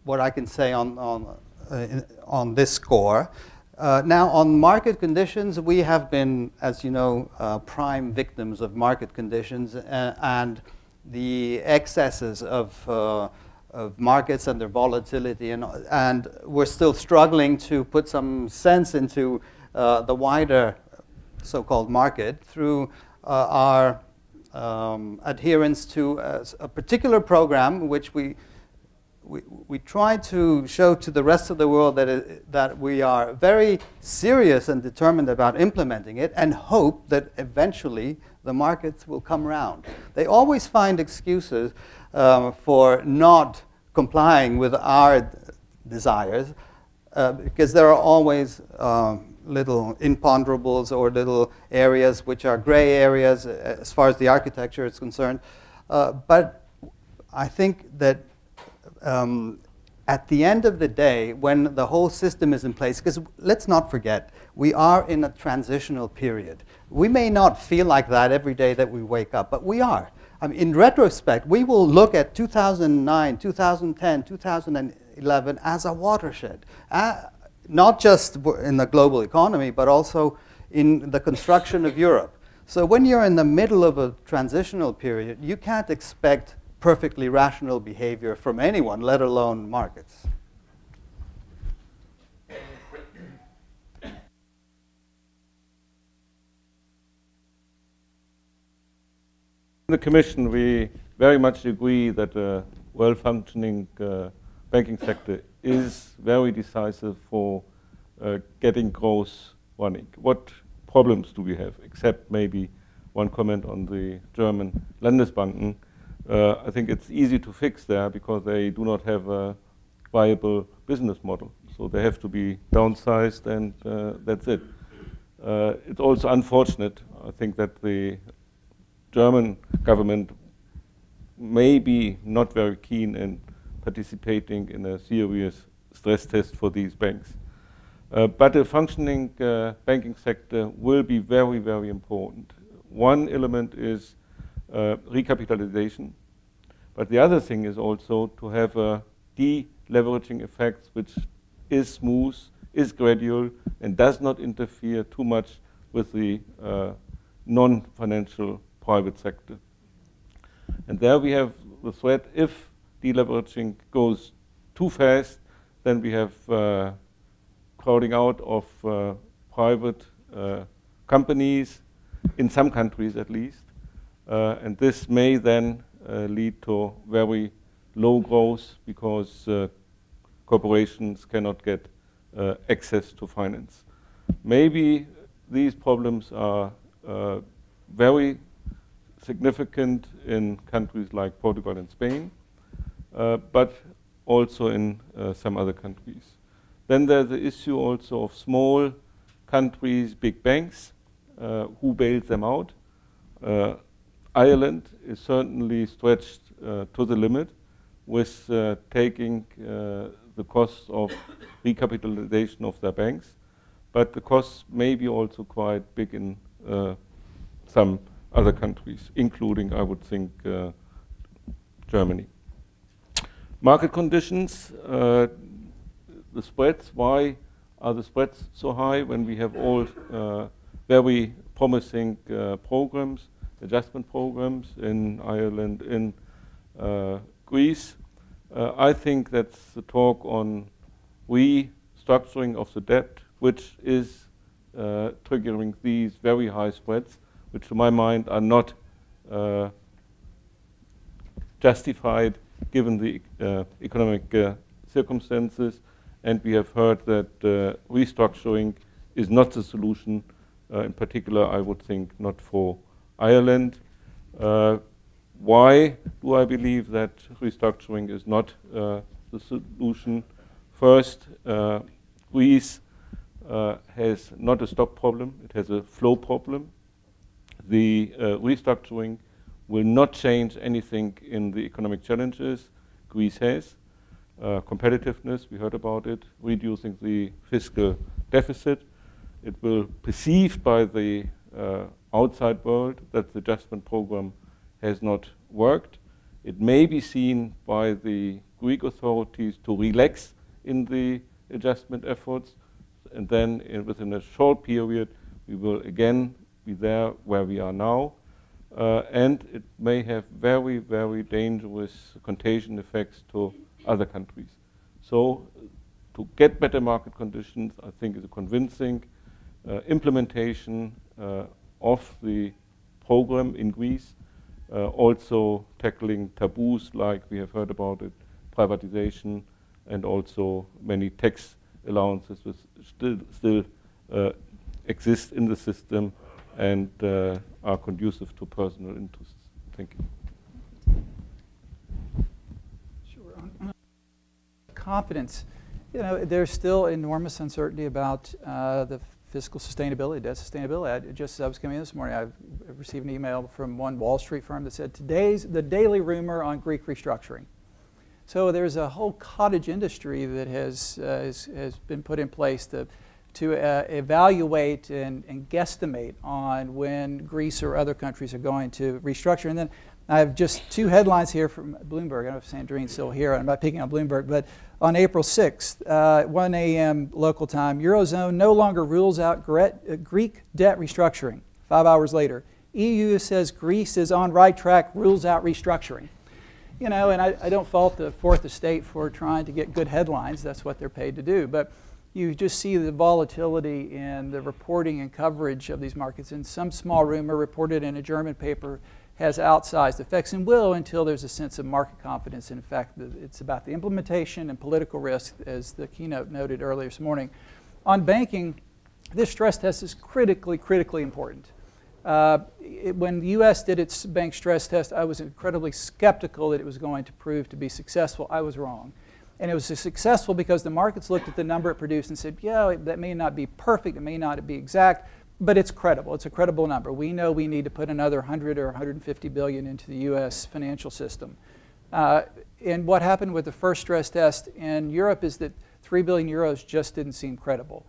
what I can say on this score. Now, on market conditions, we have been, as you know, prime victims of market conditions and the excesses of markets and their volatility, and we're still struggling to put some sense into the wider so-called market through our adherence to a particular program, which we try to show to the rest of the world that we are very serious and determined about implementing it, and hope that eventually the markets will come around. They always find excuses for not complying with our desires, because there are always little imponderables or little areas which are gray areas as far as the architecture is concerned. But I think that at the end of the day, when the whole system is in place, because let's not forget, we are in a transitional period. We may not feel like that every day that we wake up, but we are. I mean, in retrospect, we will look at 2009, 2010, 2011 as a watershed, not just in the global economy, but also in the construction of Europe. So when you're in the middle of a transitional period, you can't expect perfectly rational behavior from anyone, let alone markets. In the Commission, we very much agree that a well-functioning banking sector is very decisive for getting growth running. What problems do we have, except maybe one comment on the German Landesbanken? I think it's easy to fix there because they do not have a viable business model. So they have to be downsized, and that's it. It's also unfortunate, I think, that the German government may be not very keen in participating in a serious stress test for these banks. But a functioning banking sector will be very, very important. One element is recapitalization, but the other thing is also to have a deleveraging effect which is smooth, is gradual, and does not interfere too much with the non-financial private sector. And there we have the threat, if deleveraging goes too fast, then we have crowding out of private companies, in some countries at least, and this may then lead to very low growth because corporations cannot get access to finance. Maybe these problems are very significant in countries like Portugal and Spain, but also in some other countries. Then there's the issue also of small countries, big banks, who bails them out. Ireland is certainly stretched to the limit with taking the cost of recapitalization of their banks. but the costs may be also quite big in some other countries, including, I would think, Germany. Market conditions, the spreads. Why are the spreads so high when we have all very promising programs, adjustment programs in Ireland, in Greece? I think that's the talk on restructuring of the debt, which is triggering these very high spreads, which to my mind are not justified given the economic circumstances. And we have heard that restructuring is not the solution. In particular, I would think not for Ireland. Why do I believe that restructuring is not the solution? First, Greece has not a stock problem, it has a flow problem. The restructuring will not change anything in the economic challenges Greece has. Competitiveness, we heard about it, reducing the fiscal deficit. It will perceive by the outside world that the adjustment program has not worked. It may be seen by the Greek authorities to relax in the adjustment efforts, and then within a short period we will again be there where we are now. And it may have very, very dangerous contagion effects to other countries. So to get better market conditions, I think is a convincing implementation of the program in Greece, also tackling taboos like we have heard about it, privatization, and also many tax allowances which still exist in the system and are conducive to personal interests. Thank you. Sure. Confidence. You know, there's still enormous uncertainty about the fiscal sustainability, debt sustainability. Just as I was coming in this morning, I received an email from one Wall Street firm that said, today's the daily rumor on Greek restructuring. So there's a whole cottage industry that has been put in place to evaluate and guesstimate on when Greece or other countries are going to restructure. And then I have just two headlines here from Bloomberg. I don't know if Sandrine's still here. I'm not picking on Bloomberg, but on April 6th, 1 a.m. local time, Eurozone no longer rules out Greek debt restructuring. 5 hours later, EU says Greece is on right track, rules out restructuring. You know, and I don't fault the Fourth Estate for trying to get good headlines. That's what they're paid to do. But you just see the volatility in the reporting and coverage of these markets. And some small rumor reported in a German paper has outsized effects and will until there's a sense of market confidence. In fact, it's about the implementation and political risk, as the keynote noted earlier this morning. On banking, this stress test is critically important. When the U.S. did its bank stress test, I was incredibly skeptical that it was going to prove to be successful. I was wrong. And it was successful because the markets looked at the number it produced and said, yeah, that may not be perfect, it may not be exact, but it's credible. It's a credible number. We know we need to put another 100 or 150 billion into the U.S. financial system. And what happened with the first stress test in Europe is that 3 billion euros just didn't seem credible.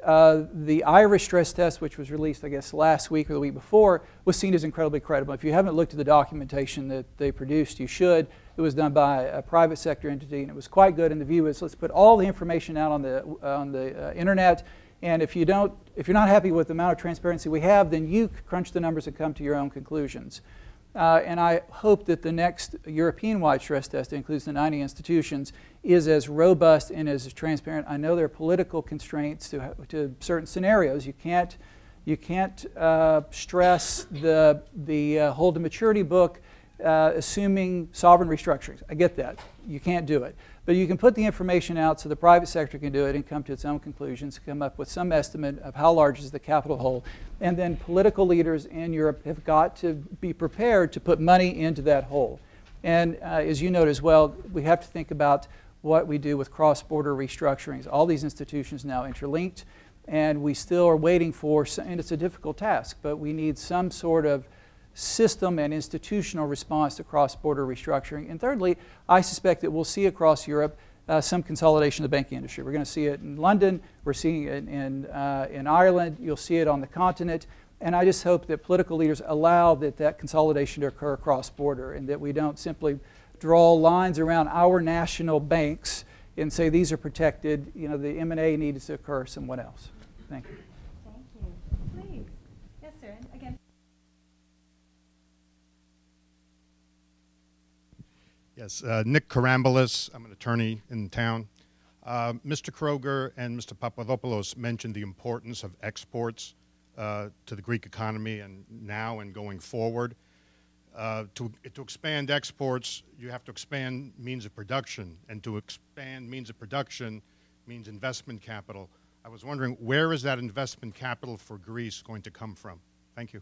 The Irish stress test, which was released, I guess, last week or the week before, was seen as incredibly credible. If you haven't looked at the documentation that they produced, you should. It was done by a private sector entity, and it was quite good. And the view is, let's put all the information out on the internet. And if you're not happy with the amount of transparency we have, then you crunch the numbers and come to your own conclusions. And I hope that the next European-wide stress test that includes the 90 institutions is as robust and as transparent. I know there are political constraints to certain scenarios. You can't stress the hold to maturity book assuming sovereign restructurings. I get that. You can't do it. But you can put the information out so the private sector can do it and come to its own conclusions, come up with some estimate of how large is the capital hole. And then political leaders in Europe have got to be prepared to put money into that hole. And as you note as well, we have to think about what we do with cross-border restructurings. All these institutions now interlinked, and we still are waiting for, and it's a difficult task, but we need some sort of system and institutional response to cross-border restructuring. And thirdly, I suspect that we'll see across Europe some consolidation of the banking industry. We're going to see it in London. We're seeing it in Ireland. You'll see it on the continent. And I just hope that political leaders allow that consolidation to occur cross-border, and that we don't simply draw lines around our national banks and say these are protected. You know, the M&A needs to occur somewhere else. Thank you. Thank you. Please. Yes, sir. And again. Yes, Nick Karambalis. I'm an attorney in town. Mr. Kroger and Mr. Papadopoulos mentioned the importance of exports to the Greek economy and now and going forward. To expand exports, you have to expand means of production, and to expand means of production means investment capital. I was wondering, where is that investment capital for Greece going to come from? Thank you.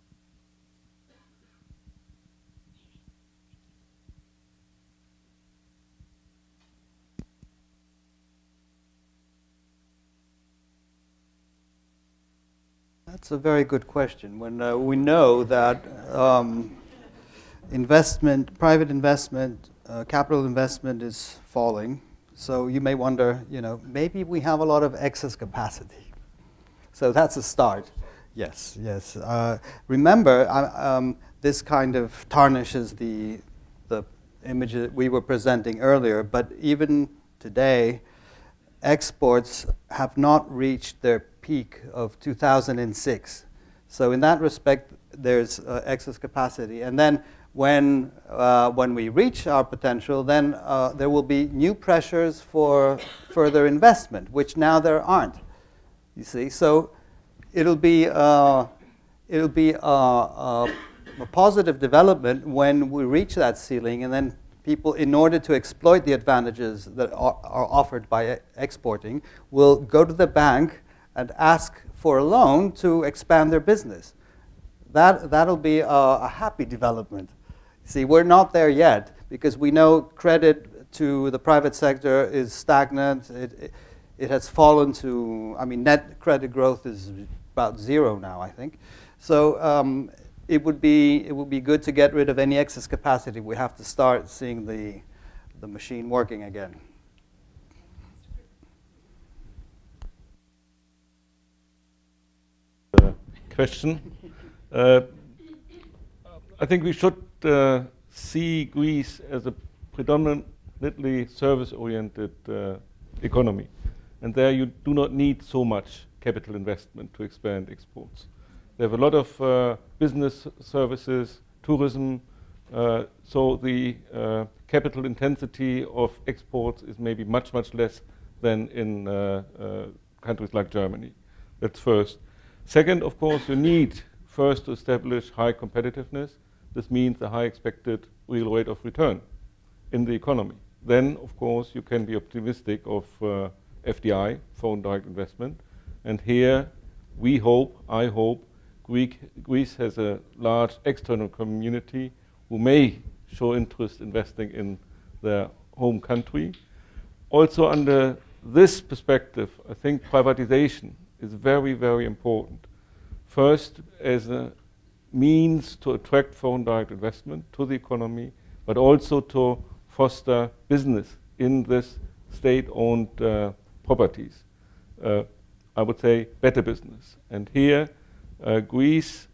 That's a very good question. When we know that private investment, capital investment is falling, so you may wonder, you know, maybe we have a lot of excess capacity. So that's a start. Yes, yes. Remember, this kind of tarnishes the image that we were presenting earlier, but even today, exports have not reached their peak of 2006. So in that respect, there's excess capacity. And then when we reach our potential, then there will be new pressures for further investment, which now there aren't. You see, so it'll be a positive development when we reach that ceiling, and then people, in order to exploit the advantages that are offered by exporting, will go to the bank and ask for a loan to expand their business. That'll be a happy development. See, we're not there yet, because we know credit to the private sector is stagnant. It has fallen to, I mean, net credit growth is about 0 now, I think. So it would be good to get rid of any excess capacity. We have to start seeing the machine working again. Question. I think we should see Greece as a predominantly service-oriented economy. And there you do not need so much capital investment to expand exports. They have a lot of business services, tourism, so the capital intensity of exports is maybe much, much less than in countries like Germany. That's first. Second, of course, you need first to establish high competitiveness. This means a high expected real rate of return in the economy. Then, of course, you can be optimistic of FDI, foreign direct investment. And here, I hope, Greece has a large external community who may show interest investing in their home country. Also, under this perspective, I think privatization is very, very important. First, as a means to attract foreign direct investment to the economy, but also to foster business in this state-owned properties. I would say better business. And here, Greece,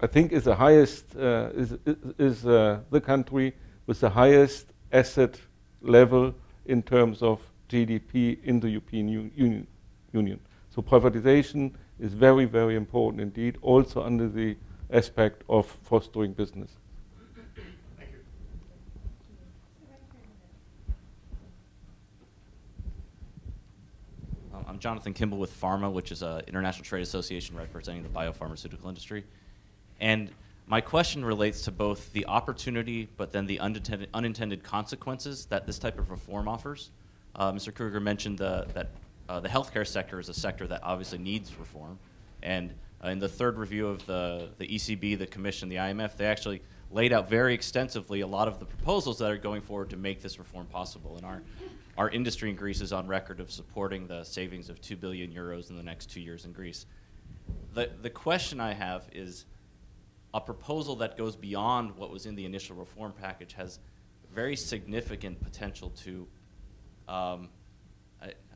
I think, is the highest, the country with the highest asset level in terms of GDP in the European Union. So privatization is very, very important indeed, also under the aspect of fostering business. Thank you. I'm Jonathan Kimball with Pharma, which is an international trade association representing the biopharmaceutical industry. And my question relates to both the opportunity, but then the unintended consequences that this type of reform offers. Mr. Kruger mentioned that the healthcare sector is a sector that obviously needs reform. And in the third review of the ECB, the Commission, the IMF, they actually laid out very extensively a lot of the proposals that are going forward to make this reform possible. And our industry in Greece is on record of supporting the savings of 2 billion euros in the next 2 years in Greece. The question I have is, a proposal that goes beyond what was in the initial reform package has very significant potential to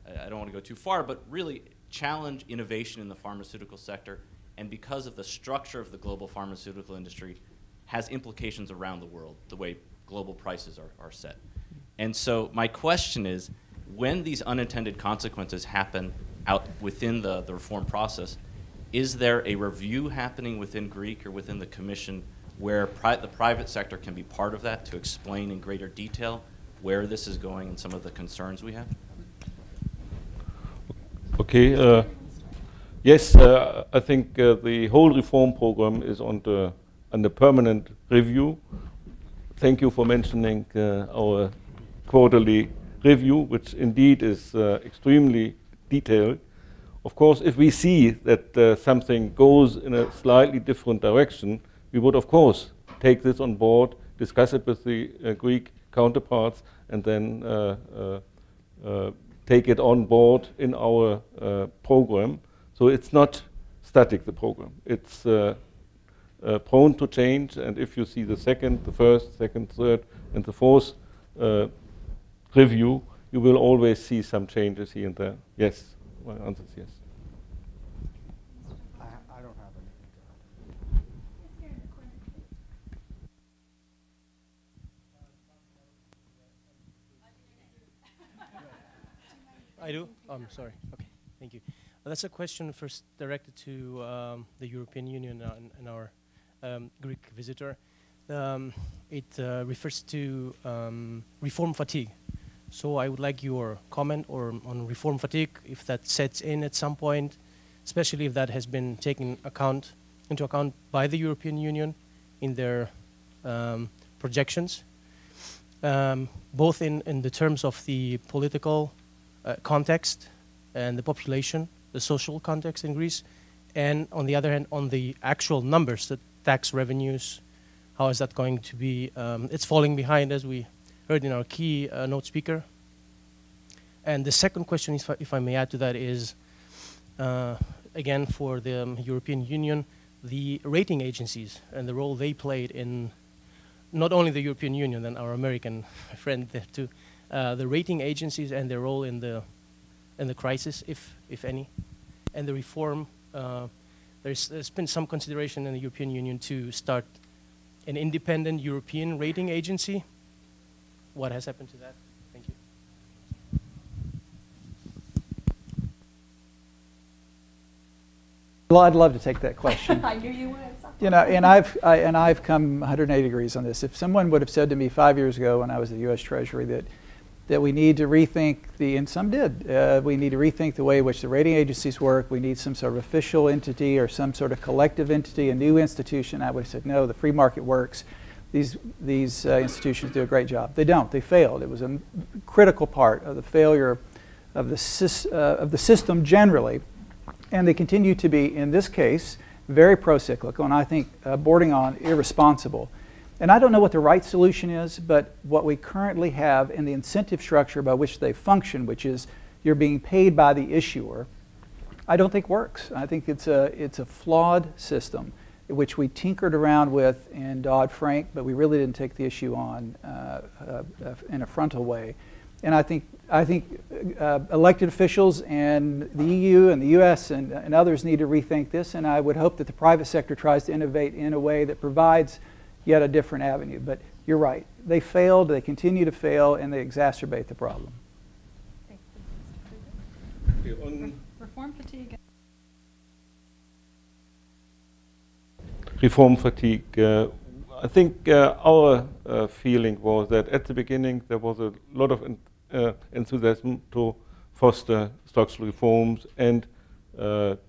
I don't want to go too far, but really challenge innovation in the pharmaceutical sector, and because of the structure of the global pharmaceutical industry, has implications around the world, the way global prices are set. And so my question is, when these unintended consequences happen out within the reform process, is there a review happening within Greek or within the Commission where the private sector can be part of that to explain in greater detail where this is going and some of the concerns we have? Okay. Yes, I think the whole reform program is under permanent review. Thank you for mentioning our quarterly review, which indeed is extremely detailed. Of course, if we see that something goes in a slightly different direction, we would, of course, take this on board, discuss it with the Greek counterparts, and then take it on board in our program. So it's not static, the program. It's prone to change, and if you see the second, the first, second, third, and the fourth review, you will always see some changes here and there. Yes, my answer is yes. I don't have anything to add. I do? I'm sorry. Okay, thank you. That's a question first directed to the European Union and our Greek visitor. It refers to reform fatigue. So I would like your comment on reform fatigue, if that sets in at some point, especially if that has been taken into account by the European Union in their projections, both in the terms of the political context and the population, the social context in Greece, and on the other hand, on the actual numbers, the tax revenues, how is that going to be? It's falling behind, as we heard in our key note speaker. And the second question, if I may add to that, is, again, for the European Union, the rating agencies and the role they played in not only the European Union and our American friend there too, the rating agencies and their role in the crisis, if any, and the reform. There's been some consideration in the European Union to start an independent European rating agency. What has happened to that? Thank you. Well, I'd love to take that question. I knew you would. You know, and I've come 180 degrees on this. If someone would have said to me 5 years ago when I was at the U.S. Treasury that we need to rethink and some did, we need to rethink the way in which the rating agencies work, we need some sort of official entity or some sort of collective entity, a new institution, I would have said, no, the free market works. These institutions do a great job. They don't. They failed. It was a critical part of the failure of the system generally, and they continue to be, in this case, very pro-cyclical, and I think bordering on irresponsible. And I don't know what the right solution is, but what we currently have in the incentive structure by which they function, which is you're being paid by the issuer, I don't think works. I think it's a flawed system, which we tinkered around with in Dodd-Frank, but we really didn't take the issue on in a frontal way. And I think elected officials and the EU and the US and others need to rethink this, and I would hope that the private sector tries to innovate in a way that provides yet a different avenue. But you're right. They failed, they continue to fail, and they exacerbate the problem. Thank you, Mr. Kruger. Reform fatigue. Reform fatigue. I think our feeling was that at the beginning there was a lot of enthusiasm to foster structural reforms and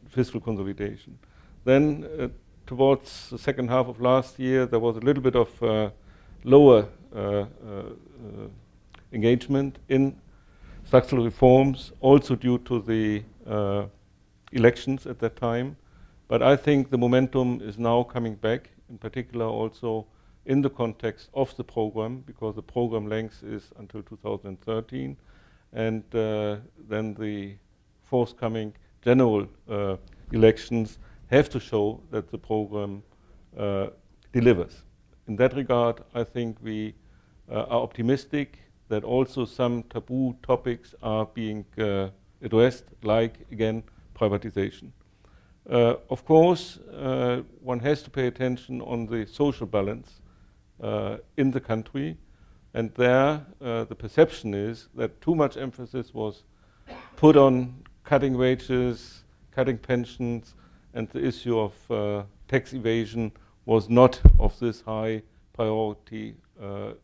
fiscal consolidation. Then towards the second half of last year there was a little bit of lower engagement in structural reforms, also due to the elections at that time. But I think the momentum is now coming back, in particular also in the context of the program, because the program length is until 2013, and then the forthcoming general elections have to show that the program delivers. In that regard, I think we are optimistic that also some taboo topics are being addressed, like, again, privatization. Of course, one has to pay attention on the social balance in the country, and there the perception is that too much emphasis was put on cutting wages, cutting pensions, and the issue of tax evasion was not of this high priority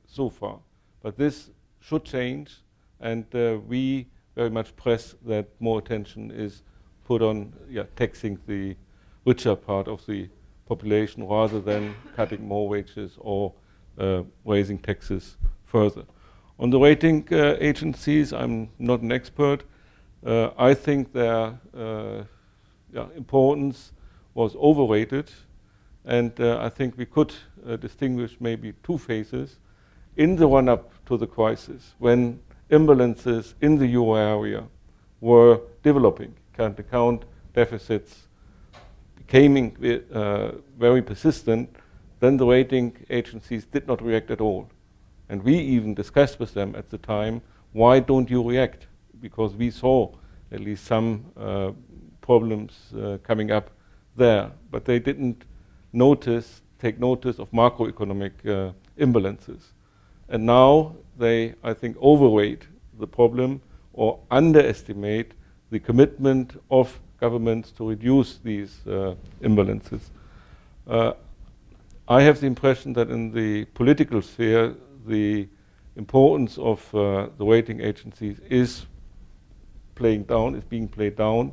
so far. But this should change, and we very much press that more attention is put on taxing the richer part of the population rather than cutting more wages or raising taxes further. On the rating agencies, I'm not an expert. I think their importance was overrated, and I think we could distinguish maybe two phases. In the run-up to the crisis, when imbalances in the euro area were developing, current account deficits becoming very persistent, then the rating agencies did not react at all. And we even discussed with them at the time, why don't you react? Because we saw at least some problems coming up there, but they didn't take notice of macroeconomic imbalances. And now they, I think, overrate the problem or underestimate the commitment of governments to reduce these imbalances. I have the impression that in the political sphere, the importance of the rating agencies is being played down,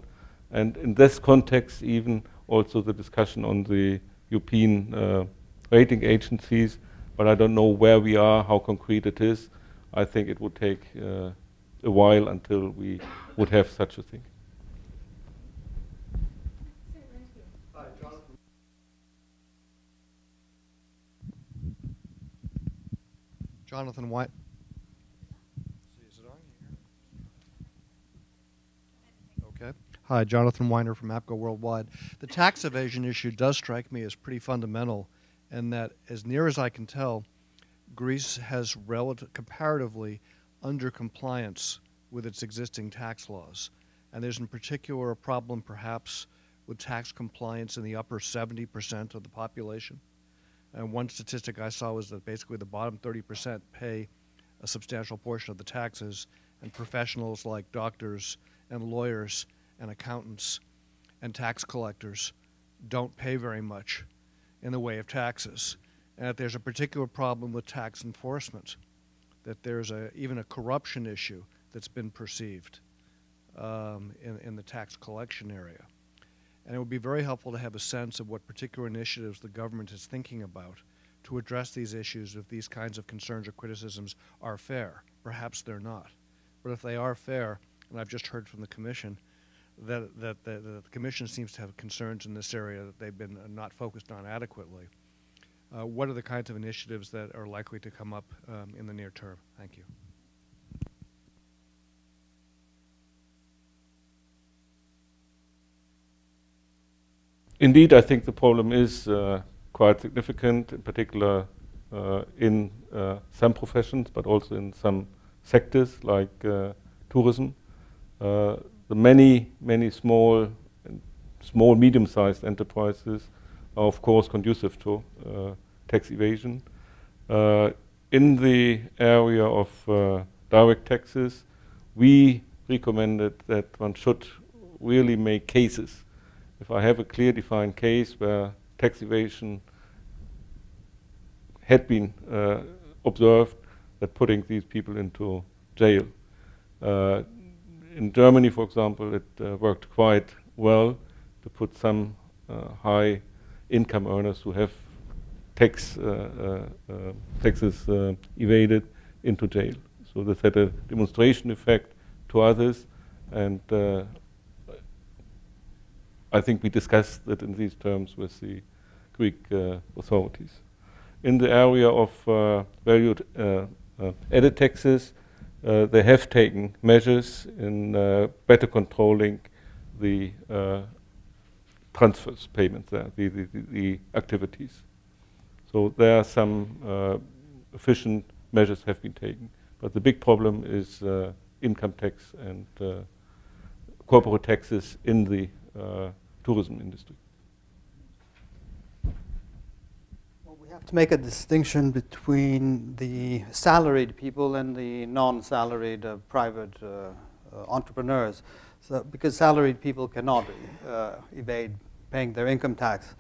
and in this context, even also the discussion on the European rating agencies. But I don't know where we are, how concrete it is. I think it would take a while until we would have such a thing. Jonathan White. Is it on here? Okay. Hi, Jonathan Weiner from APCO Worldwide. The tax evasion issue does strike me as pretty fundamental, and that, as near as I can tell, Greece has comparatively under compliance with its existing tax laws. And there's in particular a problem perhaps with tax compliance in the upper 70% of the population. And one statistic I saw was that basically the bottom 30% pay a substantial portion of the taxes, and professionals like doctors and lawyers and accountants and tax collectors don't pay very much in the way of taxes, and that there's a particular problem with tax enforcement, that there's even a corruption issue that's been perceived in the tax collection area. And it would be very helpful to have a sense of what particular initiatives the government is thinking about to address these issues if these kinds of concerns or criticisms are fair. Perhaps they're not. But if they are fair, and I've just heard from the Commission that the Commission seems to have concerns in this area that they've been not focused on adequately, what are the kinds of initiatives that are likely to come up in the near term? Thank you. Indeed, I think the problem is quite significant, in particular in some professions, but also in some sectors like tourism. The many small, medium-sized enterprises are, of course, conducive to tax evasion. In the area of direct taxes, we recommended that one should really make cases. If I have a clear defined case where tax evasion had been observed, that putting these people into jail. In Germany, for example, it worked quite well to put some high income earners who have taxes evaded into jail. So this had a demonstration effect to others, and I think we discussed it in these terms with the Greek authorities. In the area of valued added taxes, they have taken measures in better controlling the transfers payments there, the activities. So there are some efficient measures have been taken. But the big problem is income tax and corporate taxes in the tourism industry. Well, we have to make a distinction between the salaried people and the non-salaried private entrepreneurs. So, because salaried people cannot evade paying their income tax.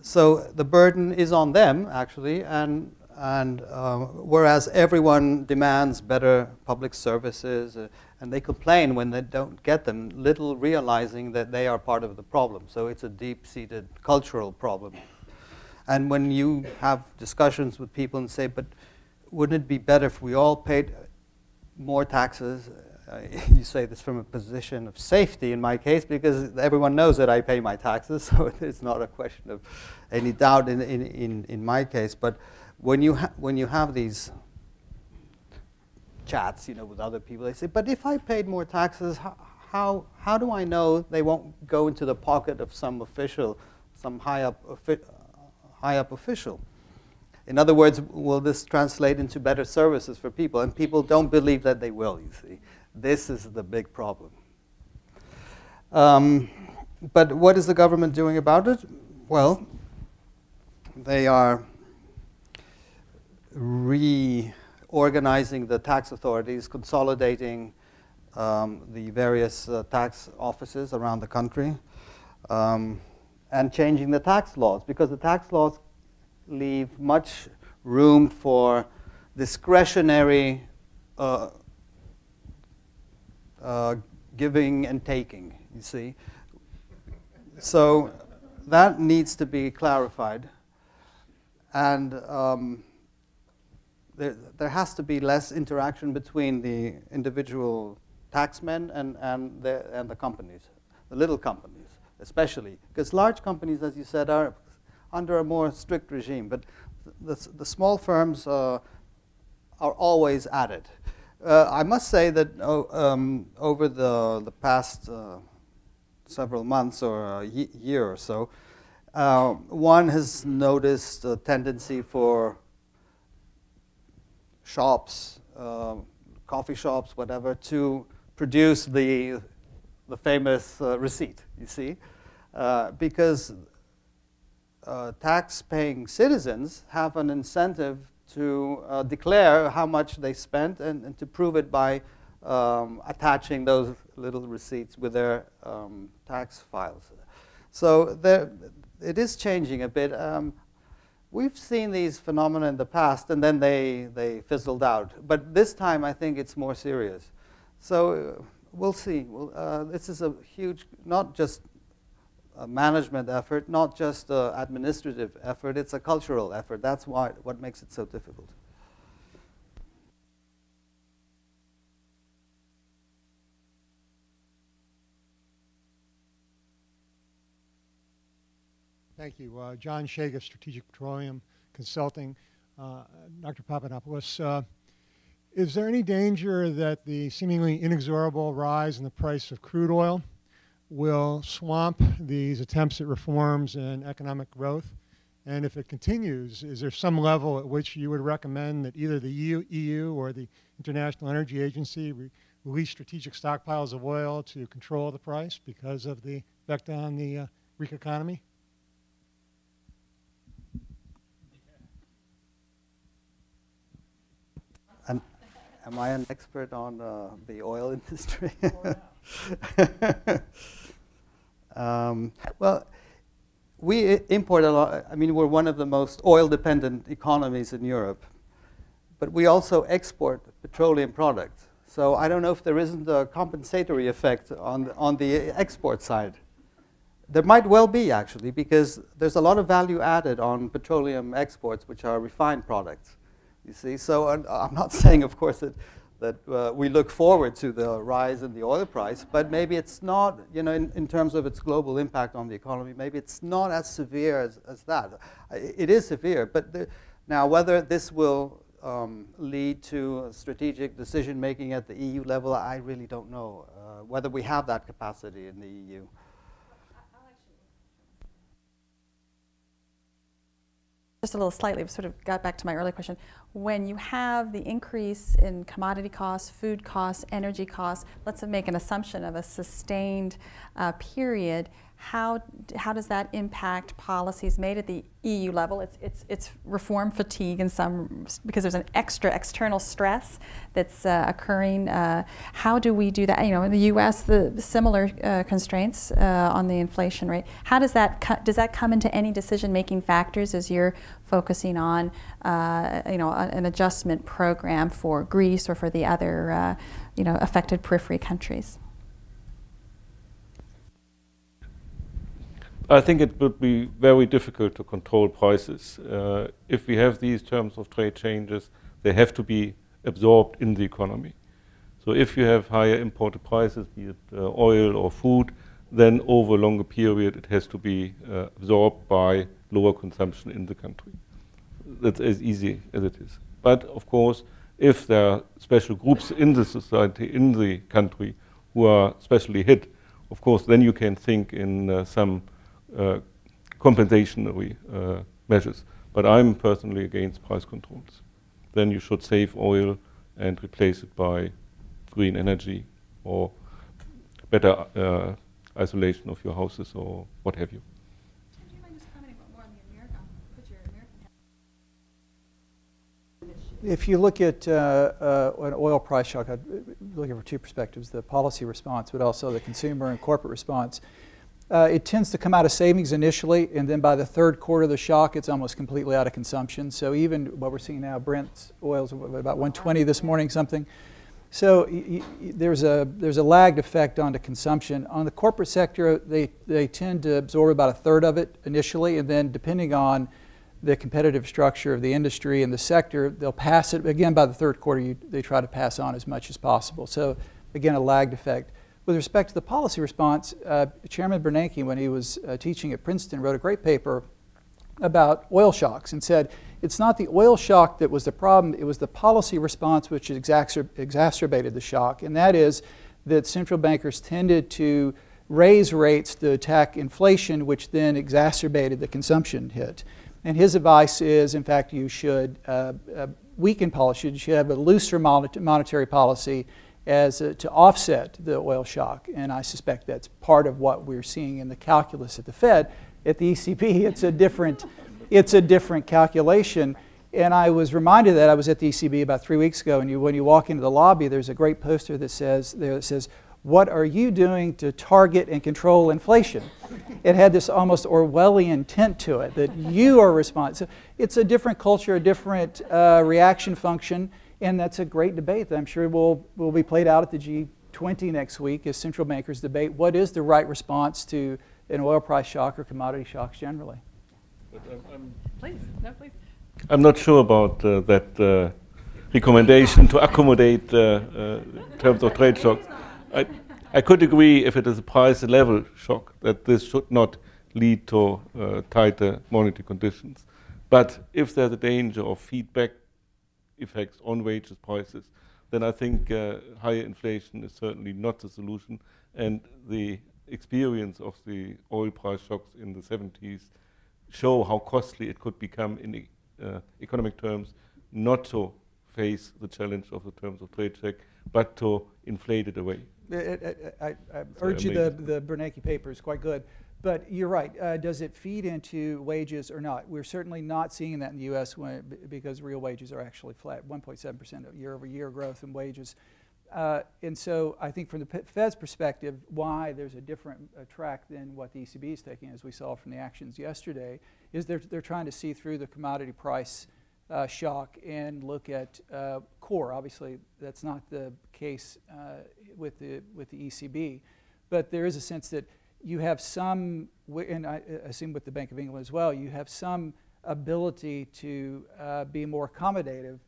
So the burden is on them, actually, and whereas everyone demands better public services, and they complain when they don't get them, little realizing that they are part of the problem. So it's a deep-seated cultural problem. And when you have discussions with people and say, but wouldn't it be better if we all paid more taxes? You say this from a position of safety in my case, because everyone knows that I pay my taxes, so it's not a question of any doubt in my case. But when you have these chats, with other people, they say, but if I paid more taxes, how do I know they won't go into the pocket of some official, some high up official? In other words, will this translate into better services for people? And people don't believe that they will, you see. This is the big problem. But what is the government doing about it? Well, they are reorganizing the tax authorities, consolidating the various tax offices around the country, and changing the tax laws, because the tax laws leave much room for discretionary giving and taking, you see. So that needs to be clarified. And there has to be less interaction between the individual taxmen and the companies, the little companies especially. Because large companies, as you said, are under a more strict regime. But the small firms are always at it. I must say that over the past several months or a year or so, one has noticed a tendency for shops, coffee shops, whatever, to produce the famous receipt, you see, because tax-paying citizens have an incentive to declare how much they spent and to prove it by attaching those little receipts with their tax files. So it is changing a bit. We've seen these phenomena in the past, and then they fizzled out. But this time, I think it's more serious. So we'll see. This is a huge, not just a management effort, not just an administrative effort. It's a cultural effort. That's what makes it so difficult. Thank you. John Shaga, Strategic Petroleum Consulting. Dr. Papadopoulos, is there any danger that the seemingly inexorable rise in the price of crude oil will swamp these attempts at reforms and economic growth? And if it continues, is there some level at which you would recommend that either the EU or the International Energy Agency release strategic stockpiles of oil to control the price because of the effect on the Greek economy? Am I an expert on the oil industry? Well, we import a lot. I mean, we're one of the most oil-dependent economies in Europe. But we also export petroleum products. So I don't know if there isn't a compensatory effect on the export side. There might well be, actually, because there's a lot of value added on petroleum exports, which are refined products. You see, so I'm not saying, of course, that we look forward to the rise in the oil price, but maybe it's not, in terms of its global impact on the economy, maybe it's not as severe as that. It is severe, but now whether this will lead to strategic decision-making at the EU level, I really don't know, whether we have that capacity in the EU. Just a little slightly, sort of got back to my earlier question. when you have the increase in commodity costs, food costs, energy costs, let's make an assumption of a sustained period, how does that impact policies made at the EU level? It's reform fatigue in some, because there's an extra external stress that's occurring. How do we do that? You know, in the U.S., the similar constraints on the inflation rate. How does that come into any decision-making factors as you're focusing on, you know, an adjustment program for Greece or for the other, you know, affected periphery countries? I think it would be very difficult to control prices. If we have these terms of trade changes, they have to be absorbed in the economy. So if you have higher imported prices, be it oil or food, then over a longer period it has to be absorbed by lower consumption in the country. That's as easy as it is. But of course, if there are special groups in the society, in the country, who are specially hit, of course, then you can think in some compensationary measures. But I'm personally against price controls. Then you should save oil and replace it by green energy or better isolation of your houses or what have you. Do you mind just commenting more on the American? Put your American hat. If you look at an oil price shock, I'd look at it from two perspectives: the policy response, but also the consumer and corporate response. It tends to come out of savings initially, and then by the third quarter of the shock, it's almost completely out of consumption. So even what we're seeing now, Brent's oil's about 120 this morning, something. So there's a lagged effect onto consumption. On the corporate sector, they tend to absorb about a third of it initially, and then depending on the competitive structure of the industry and the sector, they'll pass it. Again, by the third quarter, they try to pass on as much as possible. So again, a lagged effect. With respect to the policy response, Chairman Bernanke, when he was teaching at Princeton, wrote a great paper about oil shocks and said it's not the oil shock that was the problem, it was the policy response which exacerbated the shock. And that is that central bankers tended to raise rates to attack inflation, which then exacerbated the consumption hit. And his advice is, in fact, you should weaken policy, you should have a looser monetary policy to offset the oil shock, and I suspect that's part of what we're seeing in the calculus at the Fed. At the ECB, it's a different calculation. And I was reminded that I was at the ECB about 3 weeks ago, and when you walk into the lobby, there's a great poster that says, "What are you doing to target and control inflation?" It had this almost Orwellian tint to it, that you are responsible. So it's a different culture, a different reaction function. And that's a great debate that I'm sure will be played out at the G20 next week as central bankers debate what is the right response to an oil price shock or commodity shocks generally. Please, no, please. I'm not sure about that recommendation to accommodate terms of trade shocks. I could agree if it is a price level shock that this should not lead to tighter monetary conditions. But if there's a danger of feedback effects on wages, prices, then I think higher inflation is certainly not the solution. And the experience of the oil price shocks in the 70s show how costly it could become in economic terms not to face the challenge of the terms of trade check, but to inflate it away. I urge you, the Bernanke paper is quite good. But you're right. Does it feed into wages or not? We're certainly not seeing that in the U.S. Because real wages are actually flat, 1.7% year-over-year growth in wages. And so I think from the Fed's perspective, why there's a different track than what the ECB is taking, as we saw from the actions yesterday, is they're trying to see through the commodity price shock and look at core. Obviously, that's not the case with the ECB. But there is a sense that you have some, and I assume with the Bank of England as well, you have some ability to be more accommodative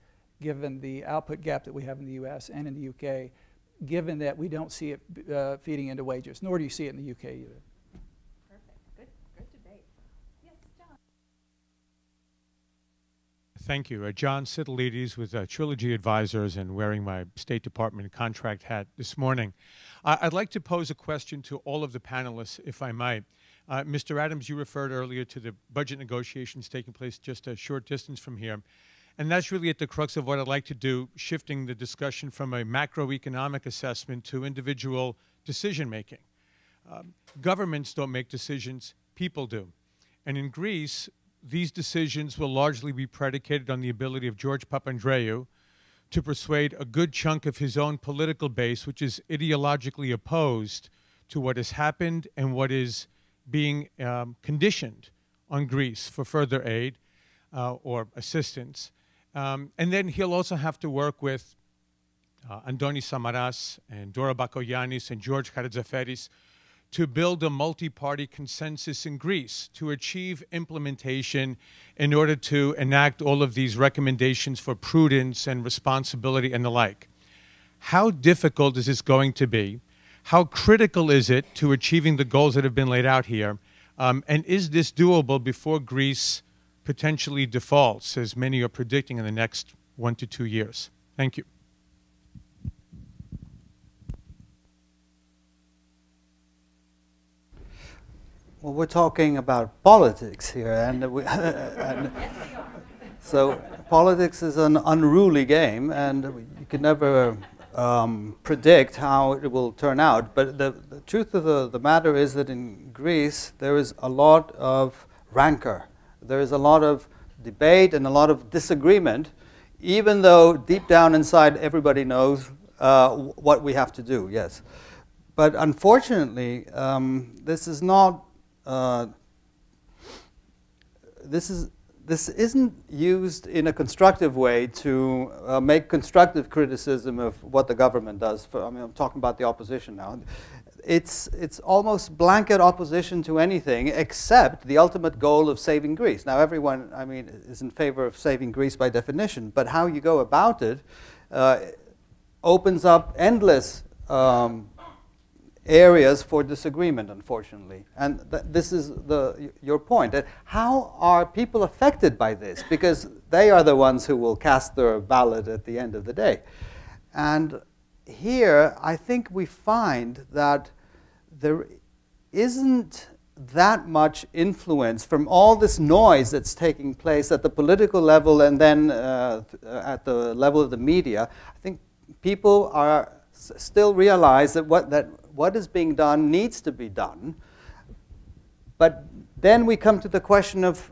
given the output gap that we have in the US and in the UK, given that we don't see it feeding into wages, nor do you see it in the UK either. Perfect. Good debate. Yes, John. Thank you. John Sitilides with Trilogy Advisors and wearing my State Department contract hat this morning. I'd like to pose a question to all of the panelists, if I might. Mr. Adams, you referred earlier to the budget negotiations taking place just a short distance from here. And that's really at the crux of what I'd like to do, shifting the discussion from a macroeconomic assessment to individual decision-making. Governments don't make decisions, people do. And in Greece, these decisions will largely be predicated on the ability of George Papandreou to persuade a good chunk of his own political base, which is ideologically opposed to what has happened and what is being conditioned on Greece for further aid or assistance. And then he'll also have to work with Antonis Samaras and Dora Bakoyannis and George Karatzaferis to build a multi-party consensus in Greece to achieve implementation in order to enact all of these recommendations for prudence and responsibility and the like. How difficult is this going to be? How critical is it to achieving the goals that have been laid out here? And is this doable before Greece potentially defaults, as many are predicting in the next 1 to 2 years? Thank you. Well, we're talking about politics here, and, so politics is an unruly game, and you can never predict how it will turn out. But the truth of the matter is that in Greece there is a lot of rancor. There is a lot of debate and a lot of disagreement, even though deep down inside everybody knows what we have to do, yes. But unfortunately, this is not this isn't used in a constructive way to make constructive criticism of what the government does. I mean, I'm talking about the opposition now. It's almost blanket opposition to anything except the ultimate goal of saving Greece. Now, everyone, I mean, is in favor of saving Greece by definition, but how you go about it opens up endless areas for disagreement, unfortunately. And this is your point. How are people affected by this? Because they are the ones who will cast their ballot at the end of the day. And here, I think we find that there isn't that much influence from all this noise that's taking place at the political level and then at the level of the media. I think people are still realize that what is being done needs to be done. But then we come to the question of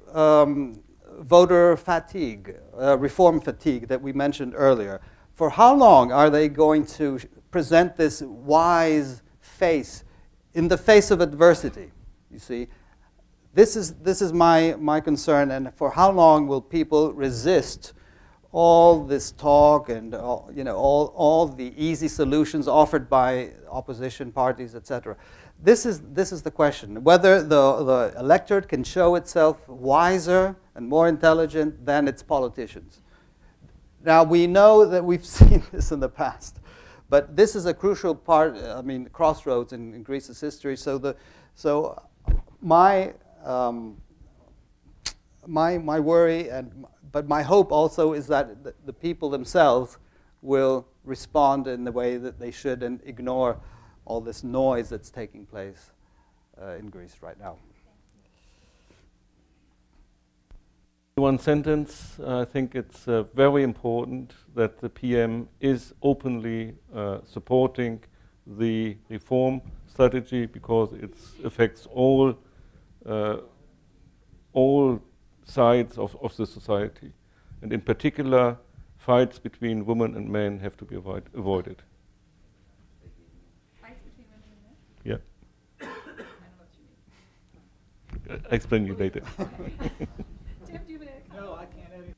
voter fatigue, reform fatigue that we mentioned earlier. For how long are they going to present this wise face in the face of adversity? You see, this is my concern, and for how long will people resist all this talk and all the easy solutions offered by opposition parties, etc. This is the question: whether the electorate can show itself wiser and more intelligent than its politicians. Now, we know that we've seen this in the past, but this is a crucial part. I mean, crossroads in Greece's history. So my worry but my hope also is that the people themselves will respond in the way that they should and ignore all this noise that's taking place in Greece right now. One sentence, I think it's very important that the PM is openly supporting the reform strategy because it affects all sides of the society. And in particular, fights between women and men have to be avoided. Fights between women and men? Yeah. I'll explain you later. Tim, do you want to comment? No, I can't edit.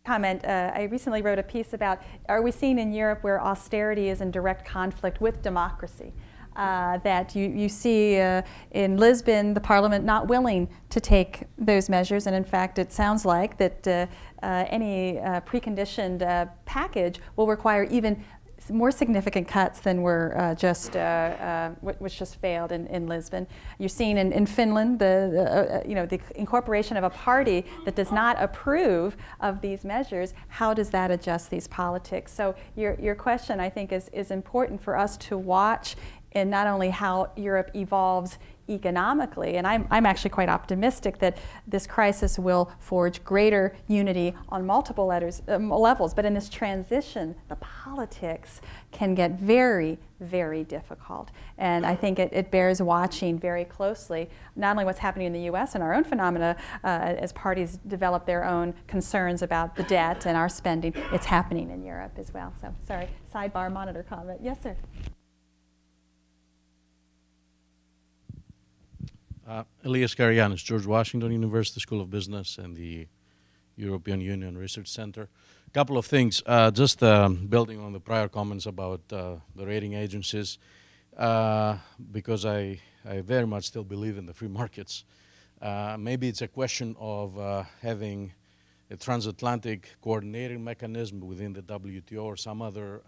Comment. I recently wrote a piece about, are we seeing in Europe where austerity is in direct conflict with democracy? That you see in Lisbon, the parliament not willing to take those measures, and in fact it sounds like that any preconditioned package will require even more significant cuts than were which just failed in Lisbon. You're seeing in Finland the incorporation of a party that does not approve of these measures. How does that adjust these politics? So your question, I think, is important for us to watch in not only how Europe evolves economically. And I'm actually quite optimistic that this crisis will forge greater unity on multiple levels. But in this transition, the politics can get very, very difficult. And I think it bears watching very closely, not only what's happening in the U.S. and our own phenomena as parties develop their own concerns about the debt and our spending, it's happening in Europe as well. So, sorry, sidebar monitor comment. Yes, sir. Elias Karianis, George Washington University School of Business and the European Union Research Center. A couple of things, just building on the prior comments about the rating agencies, because I very much still believe in the free markets. Maybe it's a question of having a transatlantic coordinating mechanism within the WTO or some other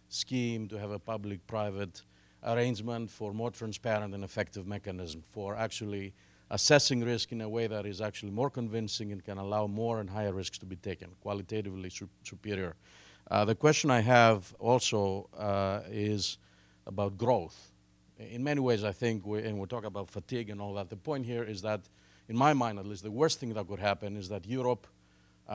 scheme to have a public-private arrangement for more transparent and effective mechanism for actually assessing risk in a way that is actually more convincing and can allow more and higher risks to be taken, qualitatively superior. The question I have also is about growth. In many ways, I think, and we'll talk about fatigue and all that, the point here is that, in my mind at least, the worst thing that could happen is that Europe,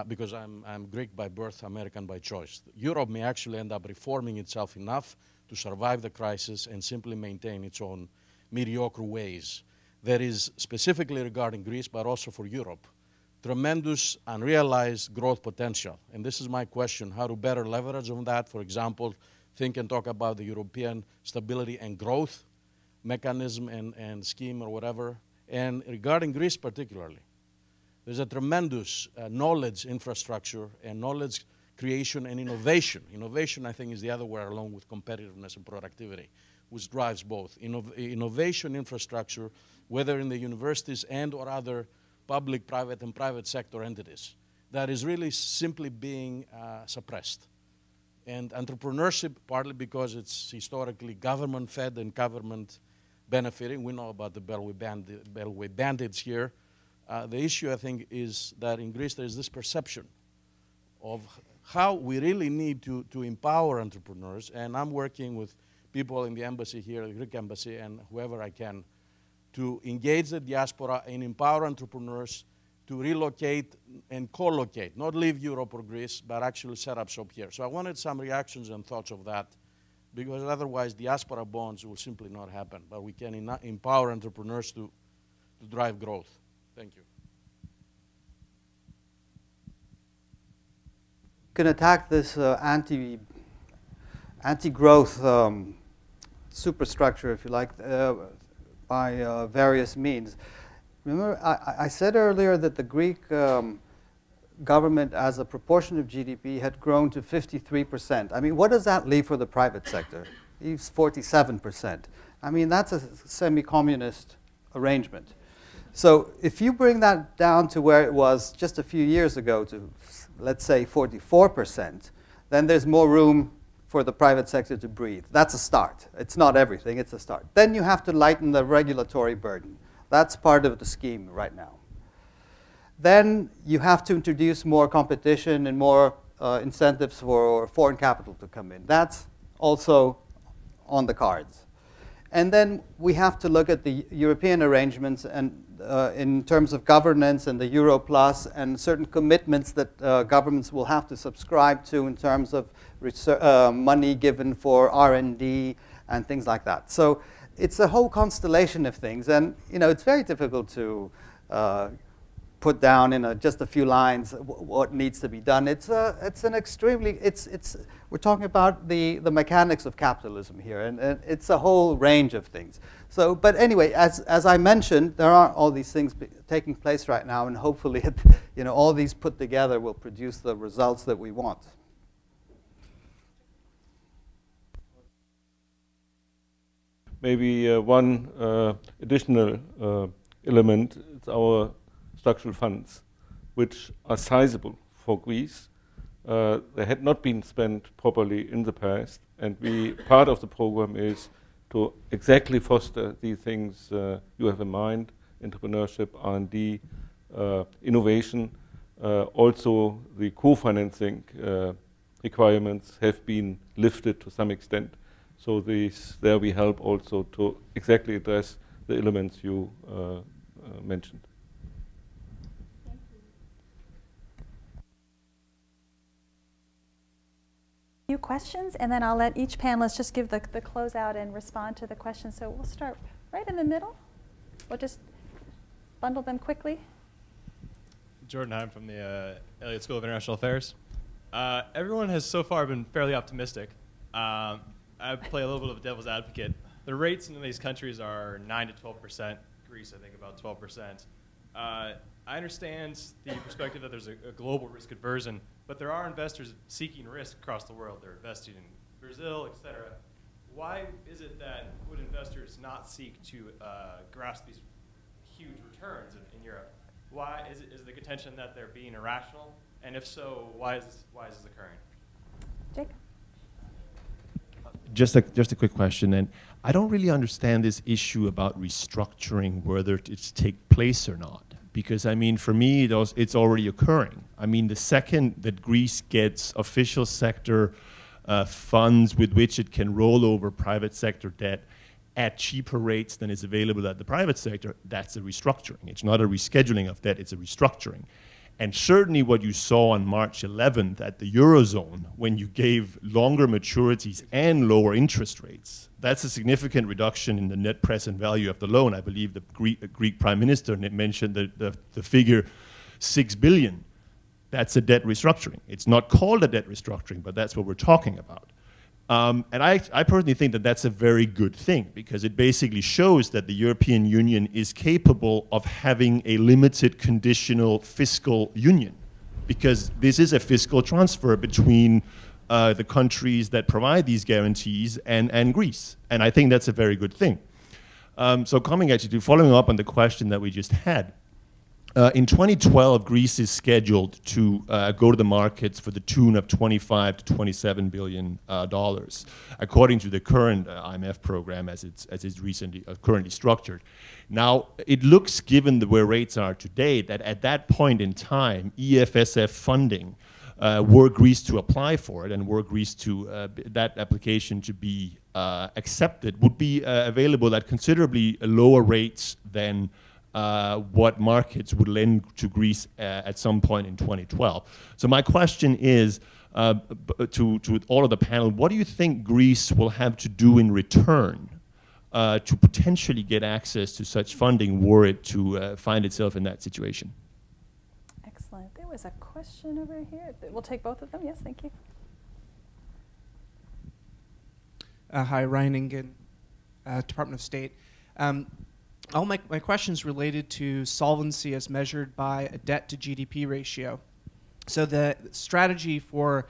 because I'm Greek by birth, American by choice, Europe may actually end up reforming itself enough to survive the crisis and simply maintain its own mediocre ways. That is specifically regarding Greece, but also for Europe. Tremendous unrealized growth potential. And this is my question, how to better leverage on that. For example, think and talk about the European Stability and Growth mechanism and scheme or whatever. And regarding Greece particularly, there's a tremendous knowledge infrastructure and knowledge creation and innovation. Innovation, I think, is the other way along with competitiveness and productivity, which drives both. Innovation infrastructure, whether in the universities and or other public, private, and private sector entities, that is really simply being suppressed. And entrepreneurship, partly because it's historically government-fed and government-benefiting. We know about the Beltway bandits here. The issue, I think, is that in Greece there is this perception of how we really need to empower entrepreneurs. And I'm working with people in the embassy here, the Greek embassy, and whoever I can, to engage the diaspora and empower entrepreneurs to relocate and co-locate, not leave Europe or Greece, but actually set up shop here. So I wanted some reactions and thoughts of that, because otherwise diaspora bonds will simply not happen. But we can empower entrepreneurs to drive growth. Thank you. Can attack this anti-growth superstructure, if you like, by various means. Remember, I said earlier that the Greek government, as a proportion of GDP, had grown to 53%. I mean, what does that leave for the private sector? It leaves 47%. I mean, that's a semi-communist arrangement. So if you bring that down to where it was just a few years ago to, let's say, 44%, then there's more room for the private sector to breathe. That's a start. It's not everything, it's a start. Then you have to lighten the regulatory burden. That's part of the scheme right now. Then you have to introduce more competition and more incentives for foreign capital to come in. That's also on the cards. And then we have to look at the European arrangements and in terms of governance and the Euro Plus and certain commitments that governments will have to subscribe to in terms of money given for R&D and things like that. So it's a whole constellation of things, and it's very difficult to put down in just a few lines what needs to be done. It's an extremely we're talking about the mechanics of capitalism here, and it's a whole range of things. So, but anyway, as I mentioned, there are all these things taking place right now, and hopefully, all these put together will produce the results that we want. Maybe one additional element is our structural funds, which are sizable for Greece. They had not been spent properly in the past, and part of the program is to exactly foster the things you have in mind: entrepreneurship, R&D, innovation. Also, the co-financing requirements have been lifted to some extent. So there we help also to exactly address the elements you mentioned. Few questions, and then I'll let each panelist just give the closeout and respond to the questions. So we'll start right in the middle. We'll just bundle them quickly. Jordan Heim from the Elliott School of International Affairs. Everyone has so far been fairly optimistic. I play a little bit of a devil's advocate. The rates in these countries are 9 to 12%. Greece, I think, about 12%. I understand the perspective that there's a global risk aversion, but there are investors seeking risk across the world. They're investing in Brazil, et cetera. Why is it that would investors not seek to grasp these huge returns in Europe? Why is the contention that they're being irrational? And if so, why is this occurring? Jake? Just a quick question, and I don't really understand this issue about restructuring, whether it's take place or not. Because, I mean, for me, it's already occurring. I mean, the second that Greece gets official sector funds with which it can roll over private sector debt at cheaper rates than is available at the private sector, that's a restructuring. It's not a rescheduling of debt, it's a restructuring. And certainly what you saw on March 11th at the Eurozone, when you gave longer maturities and lower interest rates, that's a significant reduction in the net present value of the loan. I believe the Greek Prime Minister mentioned the figure 6 billion. That's a debt restructuring. It's not called a debt restructuring, but that's what we're talking about. And I personally think that that's a very good thing, because it basically shows that the European Union is capable of having a limited conditional fiscal union, because this is a fiscal transfer between the countries that provide these guarantees and Greece. And I think that's a very good thing. So following up on the question that we just had, in 2012, Greece is scheduled to go to the markets for the tune of $25 to $27 billion, according to the current IMF program as it's currently structured. Now, it looks, given where rates are today, that at that point in time, EFSF funding, were Greece to apply for it and were Greece to that application to be accepted, would be available at considerably lower rates than what markets would lend to Greece at some point in 2012. So my question is, to all of the panel, what do you think Greece will have to do in return to potentially get access to such funding were it to find itself in that situation? Excellent. There was a question over here. We'll take both of them. Yes, thank you. Hi, Ryan Ingen, Department of State. All my questions related to solvency as measured by a debt to GDP ratio. So the strategy for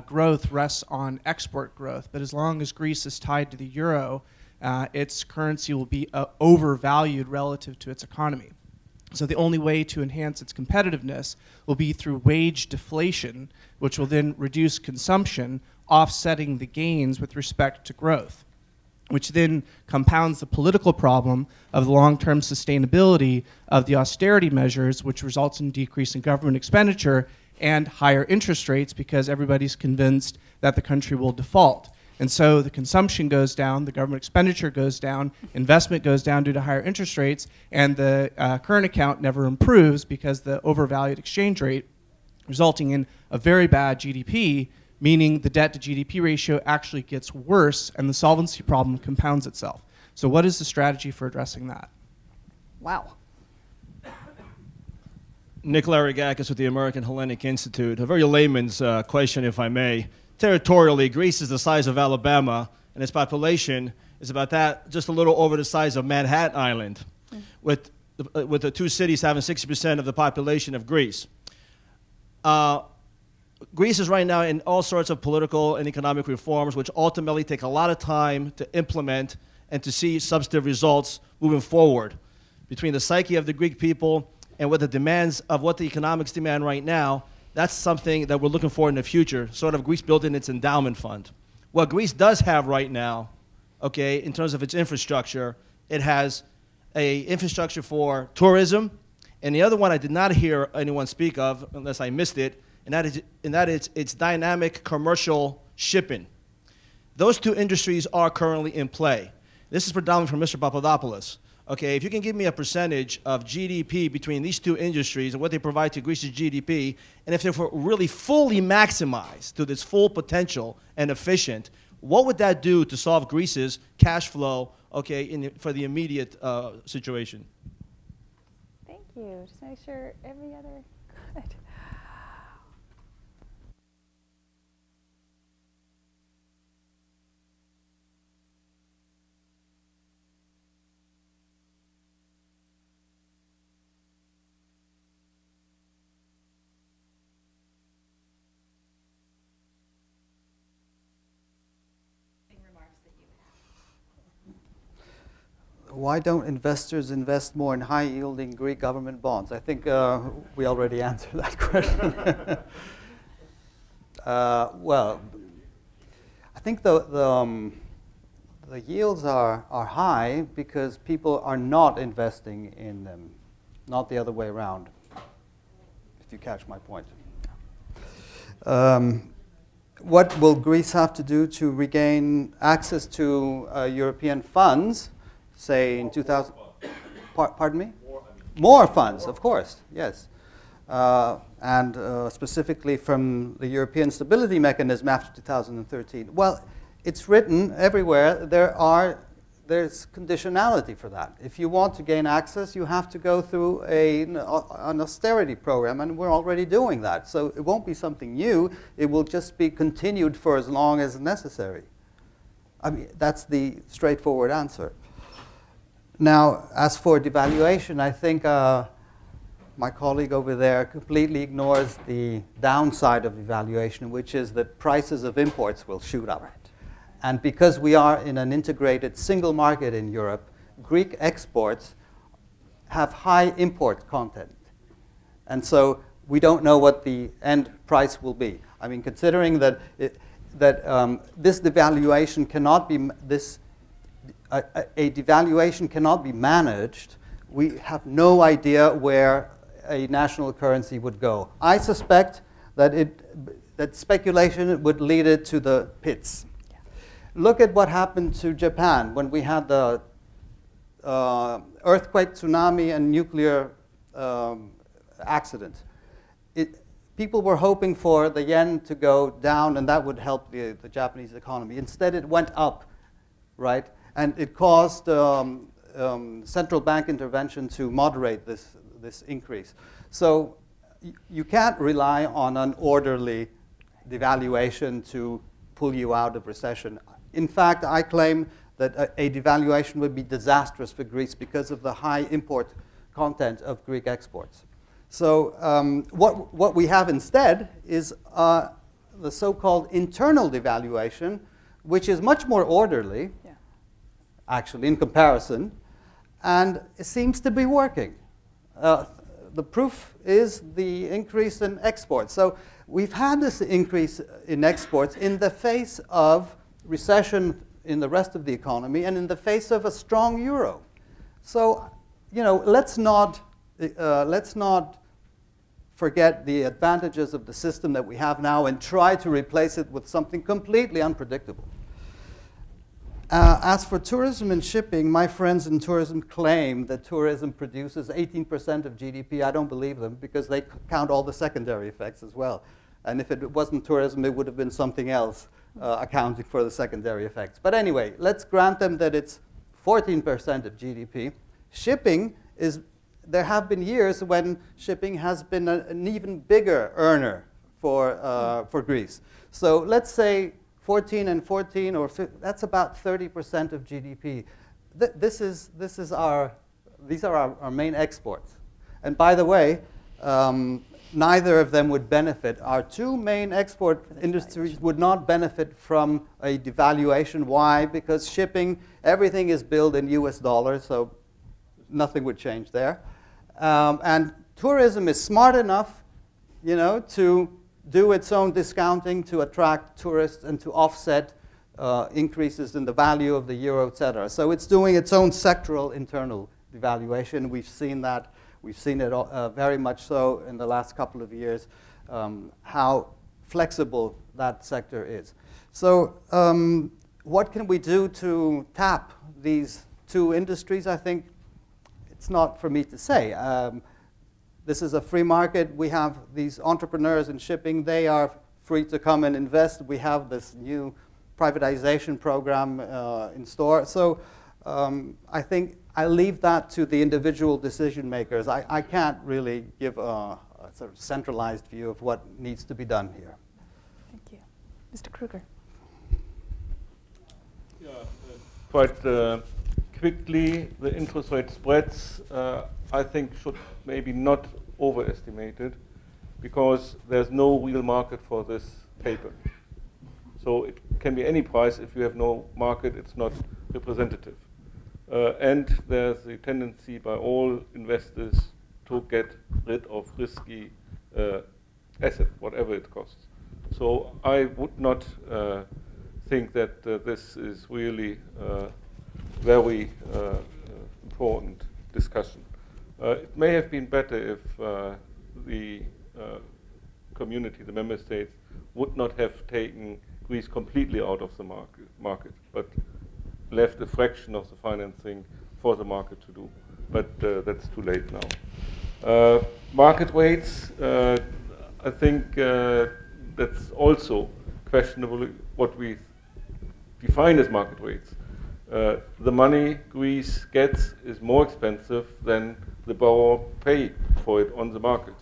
growth rests on export growth, but as long as Greece is tied to the euro, its currency will be overvalued relative to its economy. So the only way to enhance its competitiveness will be through wage deflation, which will then reduce consumption, offsetting the gains with respect to growth, which then compounds the political problem of the long-term sustainability of the austerity measures, which results in decrease in government expenditure and higher interest rates because everybody's convinced that the country will default. And so the consumption goes down, the government expenditure goes down, investment goes down due to higher interest rates, and the current account never improves because the overvalued exchange rate, resulting in a very bad GDP, meaning the debt to GDP ratio actually gets worse and the solvency problem compounds itself. So what is the strategy for addressing that? Wow. Nick Larigakis with the American Hellenic Institute. A very layman's question, if I may. Territorially, Greece is the size of Alabama, and its population is about that, just a little over the size of Manhattan Island, with the two cities having 60% of the population of Greece. Greece is right now in all sorts of political and economic reforms, which ultimately take a lot of time to implement and to see substantive results moving forward. Between the psyche of the Greek people and what the demands of what the economics demand right now, that's something that we're looking for in the future, sort of Greece building its endowment fund. What Greece does have right now, okay, in terms of its infrastructure, it has an infrastructure for tourism, and the other one I did not hear anyone speak of, unless I missed it, and that is its dynamic commercial shipping. Those two industries are currently in play. This is predominantly from Mr. Papadopoulos. Okay, if you can give me a percentage of GDP between these two industries and what they provide to Greece's GDP, and if they were really fully maximized to this full potential and efficient, what would that do to solve Greece's cash flow, okay, for the immediate situation? Thank you. Just make sure every other good. Why don't investors invest more in high-yielding Greek government bonds? I think we already answered that question. Well, I think the yields are high because people are not investing in them, not the other way around, if you catch my point. What will Greece have to do to regain access to European funds? Say in 2000, pardon me? More funds, of course, yes. And specifically from the European Stability Mechanism after 2013. Well, it's written everywhere, there's conditionality for that. If you want to gain access, you have to go through an austerity program, and we're already doing that. So it won't be something new, it will just be continued for as long as necessary. I mean, that's the straightforward answer. Now, as for devaluation, I think my colleague over there completely ignores the downside of devaluation, which is that prices of imports will shoot up. Right. And because we are in an integrated single market in Europe, Greek exports have high import content. And so we don't know what the end price will be. I mean, considering that, this devaluation cannot be, a devaluation cannot be managed, we have no idea where a national currency would go. I suspect that speculation would lead it to the pits. Yeah. Look at what happened to Japan when we had the earthquake, tsunami, and nuclear accident. People were hoping for the yen to go down, and that would help the Japanese economy. Instead, it went up, right? And it caused central bank intervention to moderate this increase. So you can't rely on an orderly devaluation to pull you out of recession. In fact, I claim that a devaluation would be disastrous for Greece because of the high import content of Greek exports. So what we have instead is the so-called internal devaluation, which is much more orderly, actually, in comparison, and it seems to be working. The proof is the increase in exports. So we've had this increase in exports in the face of recession in the rest of the economy and in the face of a strong euro. So, you know, let's not forget the advantages of the system that we have now and try to replace it with something completely unpredictable. As for tourism and shipping, my friends in tourism claim that tourism produces 18% of GDP. I don't believe them because they count all the secondary effects as well. And if it wasn't tourism, it would have been something else accounting for the secondary effects. But anyway, let's grant them that it's 14% of GDP. Shipping is, there have been years when shipping has been an even bigger earner for Greece. So let's say 14 and 14, or that's about 30% of GDP. These are our main exports. And by the way, neither of them would benefit. Our two main export industries would not benefit from a devaluation. Why? Because shipping, everything is billed in US dollars, so nothing would change there. And tourism is smart enough, you know, to do its own discounting to attract tourists and to offset increases in the value of the euro, et cetera. So it's doing its own sectoral internal devaluation. We've seen that. We've seen it very much so in the last couple of years, how flexible that sector is. So what can we do to tap these two industries? I think it's not for me to say. This is a free market. We have these entrepreneurs in shipping. They are free to come and invest. We have this new privatization program in store. So I think I leave that to the individual decision makers. I can't really give a sort of centralized view of what needs to be done here. Thank you. Mr. Kruger. Yeah, quite quickly, the interest rate spreads, I think, should maybe not overestimated, because there's no real market for this paper. So it can be any price. If you have no market, it's not representative. And there's a tendency by all investors to get rid of risky assets, whatever it costs. So I would not think that this is really very important discussion. It may have been better if the community, the member states, would not have taken Greece completely out of the market, but left a fraction of the financing for the market to do. But that's too late now. Market rates, I think that's also questionable what we define as market rates. The money Greece gets is more expensive than the borrower pay for it on the market.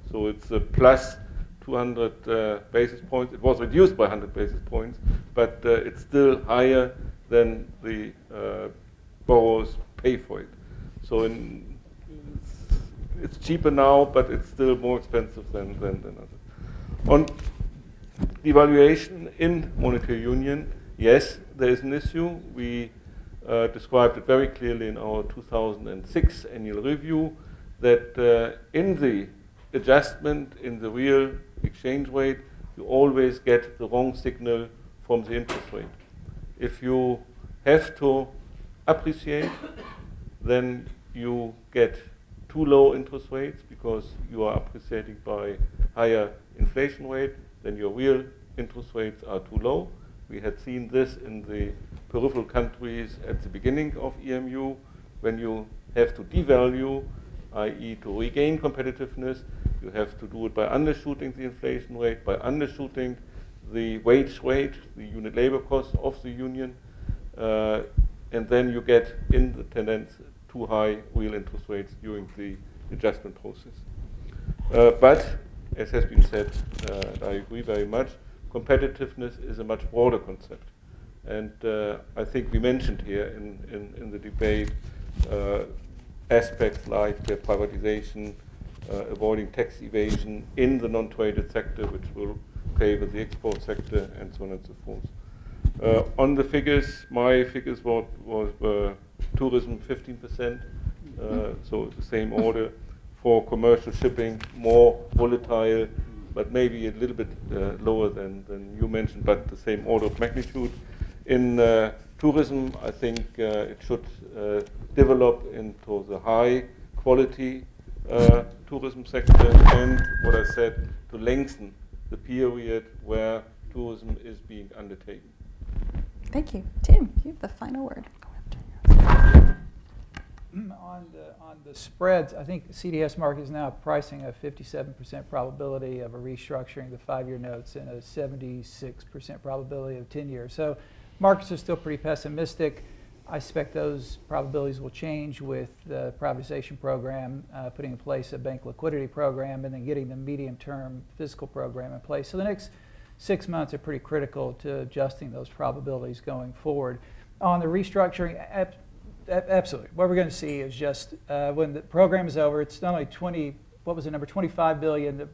So it's a plus 200 basis points. It was reduced by 100 basis points, but it's still higher than the borrowers pay for it. So it's cheaper now, but it's still more expensive than others. On devaluation in monetary union, yes, there is an issue. We described it very clearly in our 2006 annual review that in the adjustment in the real exchange rate, you always get the wrong signal from the interest rate. If you have to appreciate, then you get too low interest rates because you are appreciating by higher inflation rate, then your real interest rates are too low. We had seen this in the peripheral countries at the beginning of EMU. When you have to devalue, i.e. to regain competitiveness, you have to do it by undershooting the inflation rate, by undershooting the wage rate, the unit labor cost of the union, and then you get in the tendency too high real interest rates during the adjustment process. But, as has been said, I agree very much, competitiveness is a much broader concept. And I think we mentioned here in the debate aspects like privatization, avoiding tax evasion in the non-traded sector, which will favor the export sector, and so on and so forth. On the figures, my figures were tourism 15%, so the same order. For commercial shipping, more volatile, but maybe a little bit lower than you mentioned, but the same order of magnitude. In tourism, I think it should develop into the high quality tourism sector, and what I said, to lengthen the period where tourism is being undertaken. Thank you. Tim, you have the final word. On the spreads, I think CDS market is now pricing a 57% probability of a restructuring the 5-year notes and a 76% probability of 10 years. So markets are still pretty pessimistic. I expect those probabilities will change with the privatization program, putting in place a bank liquidity program, and then getting the medium-term fiscal program in place. So the next 6 months are pretty critical to adjusting those probabilities going forward. On the restructuring, absolutely. What we're going to see is just when the program is over, it's not only 25 billion,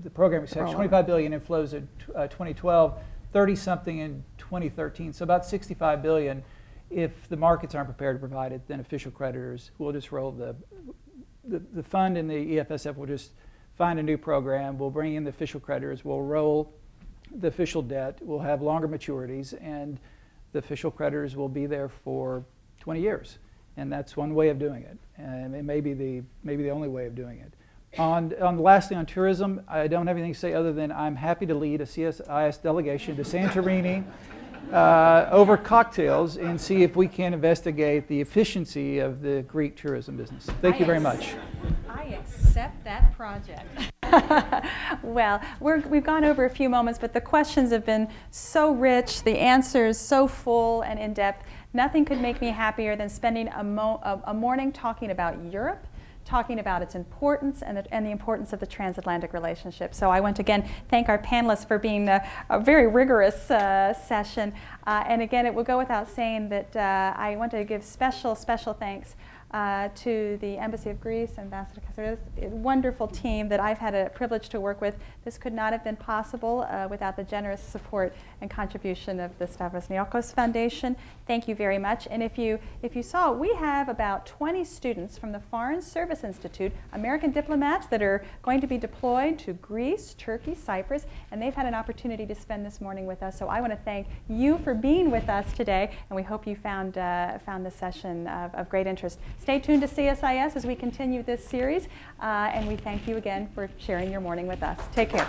the program expects 25 billion inflows in 2012, 30-something in 2013, so about 65 billion. If the markets aren't prepared to provide it, then official creditors will just roll the fund, and the EFSF will just find a new program. We'll bring in the official creditors. We'll roll the official debt. We'll have longer maturities, and the official creditors will be there for 20 years, and that's one way of doing it, and it may be the only way of doing it. Lastly, on tourism, I don't have anything to say other than I'm happy to lead a CSIS delegation to Santorini over cocktails and see if we can investigate the efficiency of the Greek tourism business. Thank you very much. I accept that project. Well, we've gone over a few moments, but the questions have been so rich, the answers so full and in-depth. Nothing could make me happier than spending a morning talking about Europe, talking about its importance and the importance of the transatlantic relationship. So I want to again thank our panelists for being a very rigorous session. And again, it will go without saying that I want to give special thanks to the Embassy of Greece, Ambassador Kassiris, a wonderful team that I've had a privilege to work with. This could not have been possible without the generous support and contribution of the Stavros Niarchos Foundation. Thank you very much. And if you saw, we have about 20 students from the Foreign Service Institute, American diplomats that are going to be deployed to Greece, Turkey, Cyprus, and they've had an opportunity to spend this morning with us. So I want to thank you for being with us today, and we hope you found this session of great interest. Stay tuned to CSIS as we continue this series, and we thank you again for sharing your morning with us. Take care.